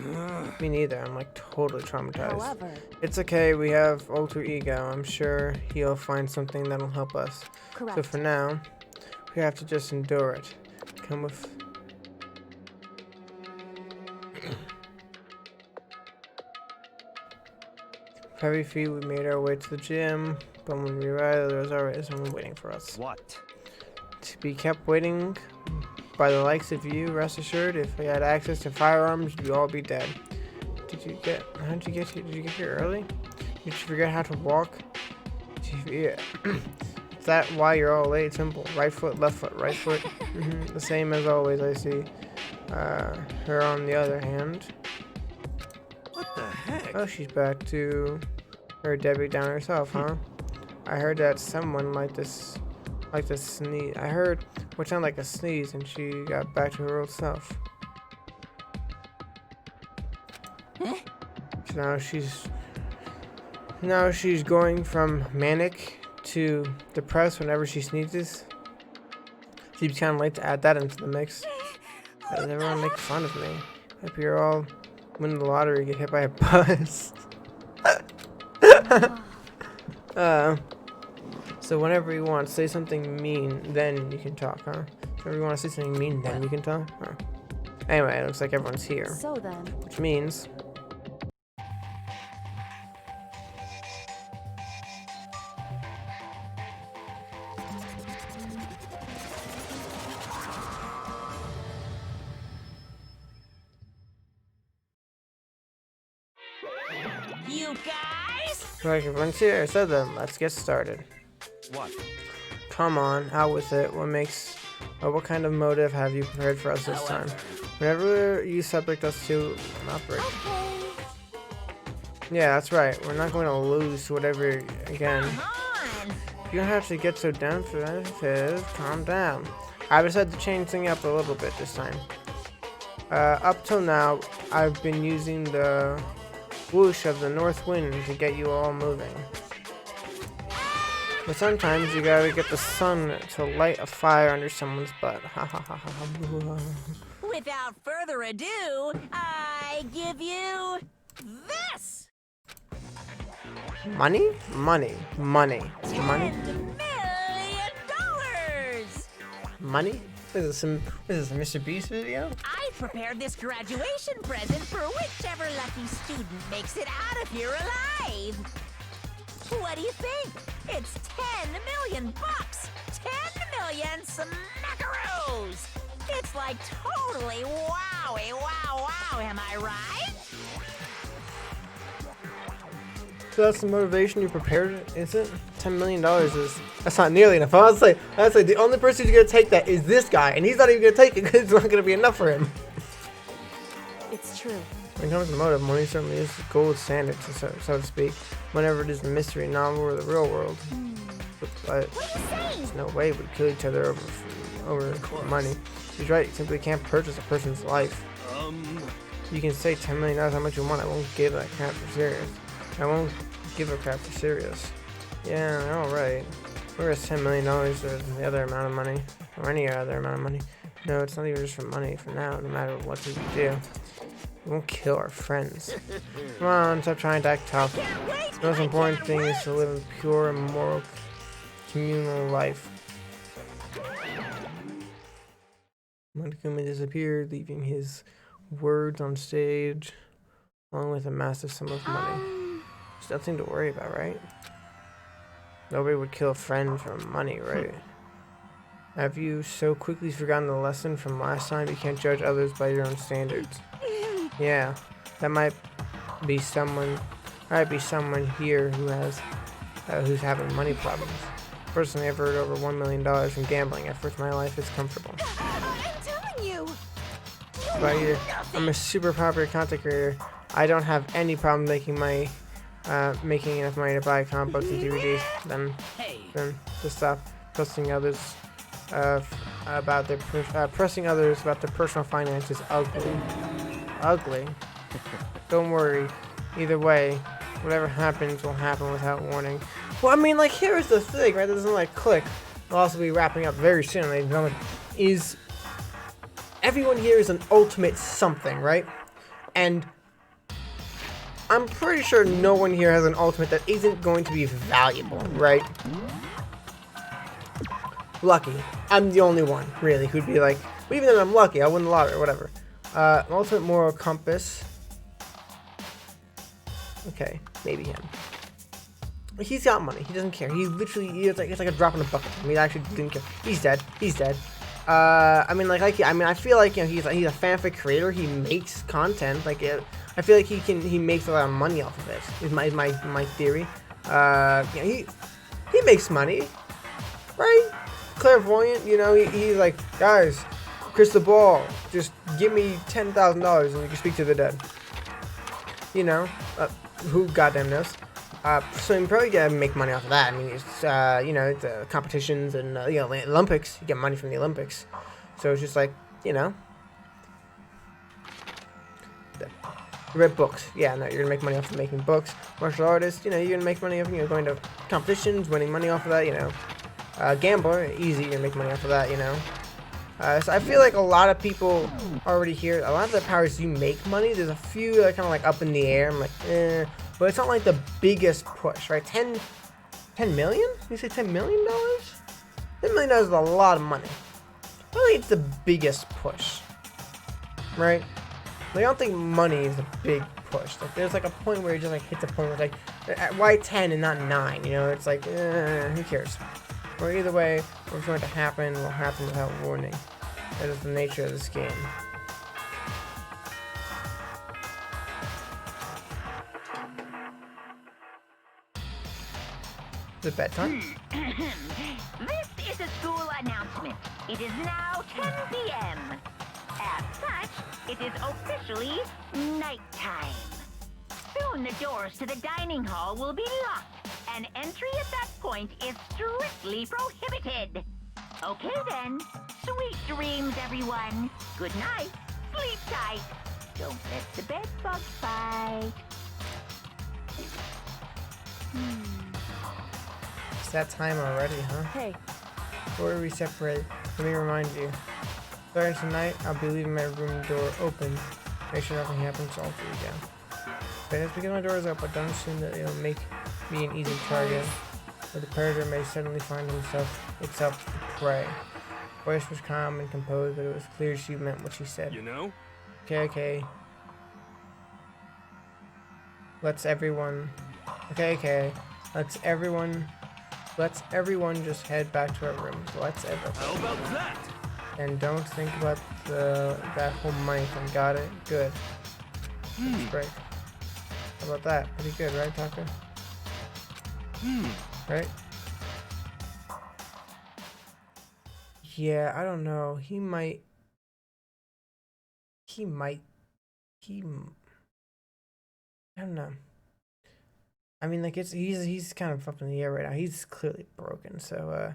Me neither. I'm like totally traumatized. however, It's okay. We have alter ego. I'm sure he'll find something that'll help us. correct. So for now, we have to just endure it. Come with. Heavy feet, we made our way to the gym, but when we arrived, there was already someone waiting for us. What? To be kept waiting by the likes of you, rest assured, if we had access to firearms, we'd all be dead. did you get? How did you get here? Did you get here early? Did you forget how to walk? Yeah. Is that why you're all late? Simple. Right foot, left foot, right foot. The same as always, I see. Her on the other hand. What the heck? Oh, she's back to her Debbie down herself, huh? I heard that someone like this sneeze. I heard what sounded like a sneeze, and she got back to her old self. So now she's going from manic to depressed whenever she sneezes. Seems kind of late to add that into the mix. Does everyone make fun of me? Hope you're all win the lottery, get hit by a bus. So whenever you want to say something mean, then you can talk, huh? Whenever you want to say something mean, then you can talk? Huh. Anyway, it looks like everyone's here. So then, Which means... You guys? like everyone's here, so then let's get started. What? Come on, out with it. What kind of motive have you prepared for us this time? Whenever you subject us to an outbreak. Yeah, that's right. We're not going to lose to whatever again. Come on. You don't have to get so defensive. Calm down. I decided to change things up a little bit this time. Up till now, I've been using the whoosh of the north wind to get you all moving. But sometimes you gotta get the sun to light a fire under someone's butt. Ha ha ha ha. Without further ado, I give you this. Money? Money. Money. Money? $10 million. Money? Is this a Mr. Beast video? I prepared this graduation present for whichever lucky student makes it out of here alive. What do you think? It's 10 million bucks. 10 million smackaroos. It's like totally wowie, wow, wow. Am I right? So that's the motivation you prepared, is it? $10 million that's not nearly enough. I was like, the only person who's gonna take that is this guy, and he's not even gonna take it because it's not gonna be enough for him. it's true. When it comes to motive, money certainly is the gold standard, so to speak, whenever it is the mystery novel or the real world. But there's no way we'd kill each other over money. He's right, you simply can't purchase a person's life. You can say $10 million how much you want, I won't give that crap for serious. I won't give a crap for serious. Yeah, alright. Whereas $10 million or the other amount of money, or any other amount of money. No, it's not even just for money for now, no matter what we do. We won't kill our friends. Come on, stop trying to act tough. The most important thing is to live a pure and moral communal life. Montgomery disappeared, leaving his words on stage, along with a massive sum of money. There's nothing to worry about, right? Nobody would kill a friend for money, right? Have you so quickly forgotten the lesson from last time? You can't judge others by your own standards. Yeah, that might be someone here who has who's having money problems. Personally, I've earned over $1 million from gambling. At first, my life is comfortable. I'm telling you. But I'm a super popular content creator. I don't have any problem making enough money to buy comic books and DVDs. Then to stop pressing others about their personal finances. Ugly. Don't worry. Either way, whatever happens will happen without warning. Well, I mean, like, here's the thing, right? That doesn't like click. We'll also be wrapping up very soon. Ladies and gentlemen. Is everyone here is an ultimate something, right? And I'm pretty sure no one here has an ultimate that isn't going to be valuable, right? Lucky. I'm the only one, really, who'd be like, well, even though I'm lucky, I'll win the lottery or whatever. Ultimate moral compass. Okay, maybe him. He's got money. He doesn't care. He literally, it's like a drop in a bucket. I mean, I actually didn't care. He's dead. I mean, I feel like, you know, he's a fanfic creator. He makes content. Like, I feel like he makes a lot of money off of it. Is my theory. Yeah, he makes money, right? Clairvoyant, you know, he's like, guys, crystal ball, just give me $10,000 and you can speak to the dead. You know, who goddamn knows? So you probably gotta make money off of that. I mean, it's you know, the competitions and you know, the Olympics. You get money from the Olympics, so it's just like, you know. Read books. Yeah, no, you're gonna make money off of making books. Martial artist, you know, you're gonna make money off, you know, going to competitions, winning money off of that, you know. Gambler, easy, you're gonna make money off of that, you know. So I feel like a lot of people already here, a lot of the powers you make money, there's a few that are kind of like up in the air. I'm like, but it's not like the biggest push, right? 10 million? You say $10 million? $10 million is a lot of money. I don't think it's the biggest push, right? Like, I don't think money is a big push. Like, there's like a point where it just like hits a point where like, why 10 and not 9? You know, it's like, who cares? Or either way, what's going to happen will happen without warning. That is the nature of this game. Is it bedtime? This is a school announcement. It is now 10 p.m. As such, it is officially nighttime. Soon the doors to the dining hall will be locked, and entry at that point is strictly prohibited. Okay then, sweet dreams, everyone. Good night, sleep tight. Don't let the bed bugs bite. It's that time already, huh? Hey, Before we separate, let me remind you. Starting tonight, I'll be leaving my room door open. Make sure nothing happens to alter you again. But just because my door is open, don't assume that it'll make me an easy target, or the predator may suddenly find itself to prey. Her voice was calm and composed, but it was clear she meant what she said. You know? Okay. Let's everyone just head back to our rooms. Let's everyone. How about that? And don't think about that whole money thing. Got it? Good. That's great. How about that? Pretty good, right, Tucker? Right? Yeah, I don't know. He might. I don't know. I mean, like, he's kind of up in the air right now. He's clearly broken. So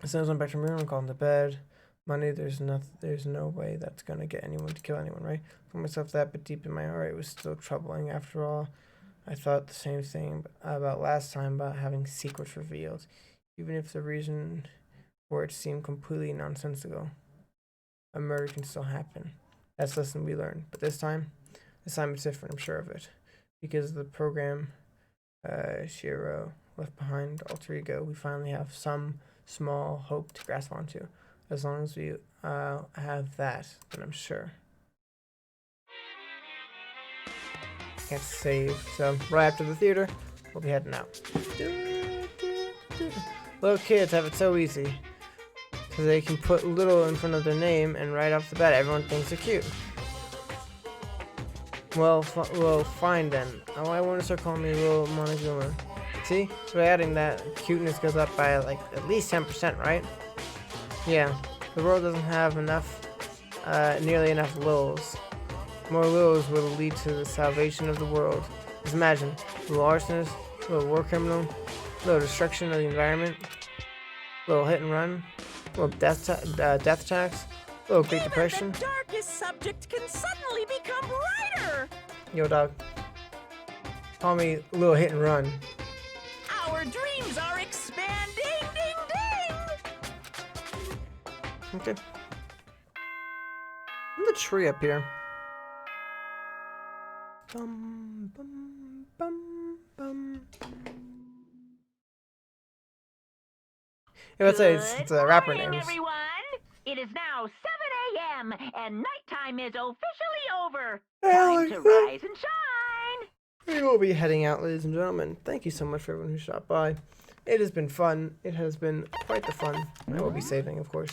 as soon as I'm back to my room, I'm calling to bed. Money, there's no way that's gonna get anyone to kill anyone, right? For myself that, but deep in my heart, it was still troubling. After all, I thought the same thing about last time, about having secrets revealed, even if the reason for it seemed completely nonsensical. A murder can still happen. That's the lesson we learned. But this time it's different. I'm sure of it, because the program Shiro left behind, alter ego. We finally have some small hope to grasp onto. As long as we have that, then I'm sure. Can't save. So right after the theater, we'll be heading out. Little kids have it so easy, because they can put little in front of their name, and right off the bat, everyone thinks they're cute. Well, fine then. I want to start calling me Little Monezuma. See? So by adding that, cuteness goes up by like at least 10%, right? Yeah. The world doesn't have enough, nearly enough Lils. More Lils will lead to the salvation of the world. Just imagine, little arsonist, little war criminal, little destruction of the environment, little hit and run, little death attacks, little Great Depression. The darkest subject can suddenly become brighter. Yo, dog. Call me little hit and run. Our dreams are expanding. Ding ding. Okay. And the tree up here. Bum, bum, bum, bum. Yeah, let's say it's a rapper Good morning, names. everyone. It is now 7 a.m. and nighttime is officially over. Time to rise and shine. We will be heading out, ladies and gentlemen. Thank you so much for everyone who stopped by. It has been fun. It has been quite the fun. I will be saving, of course.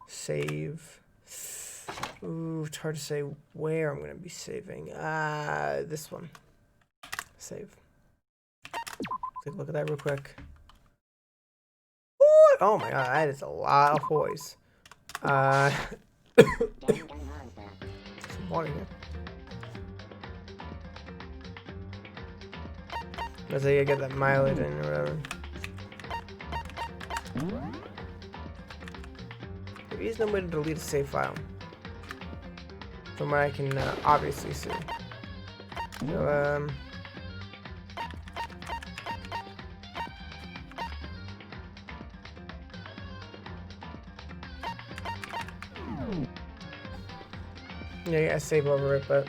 Save. Ooh, it's hard to say where I'm gonna be saving. This one. Save. Take a look at that real quick. Ooh, oh my god, that is a lot of toys. Some water here. Let's say I get that mileage in or whatever. There is no way to delete a save file. From what I can obviously see. So, yeah, I gotta save over it, but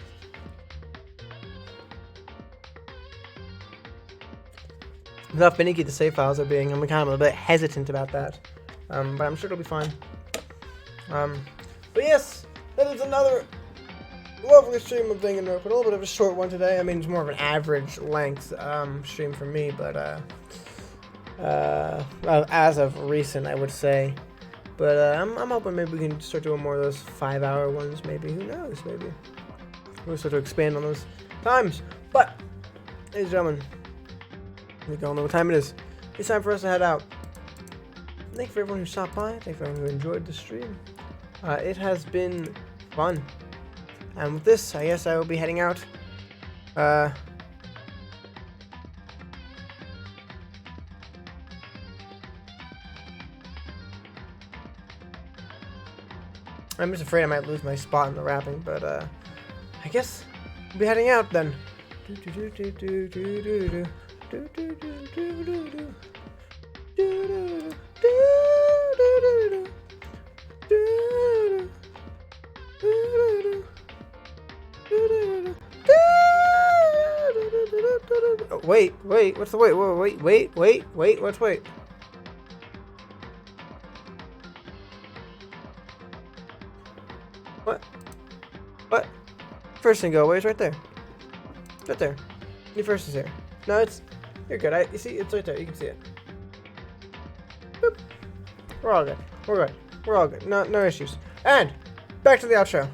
with how finicky the save files are being, I'm kind of a bit hesitant about that. But I'm sure it'll be fine. But yes, that is another lovely stream of Danganronpa. A little bit of a short one today. I mean, it's more of an average length stream for me, but as of recent, I would say. But I'm hoping maybe we can start doing more of those 5-hour ones. Maybe, who knows? Maybe we'll start to expand on those times. But, ladies and gentlemen, we all know what time it is. It's time for us to head out. Thank you for everyone who stopped by. Thank you for everyone who enjoyed the stream. It has been fun. And with this, I guess I will be heading out. I'm just afraid I might lose my spot in the wrapping, but I guess we'll be heading out then. Oh, wait, what's the wait? Wait, what's wait? What? First thing go away is right there. Right there. Your first is here. No, you're good. You see, it's right there. You can see it. Boop. We're all good. We're good. No issues. And back to the outro.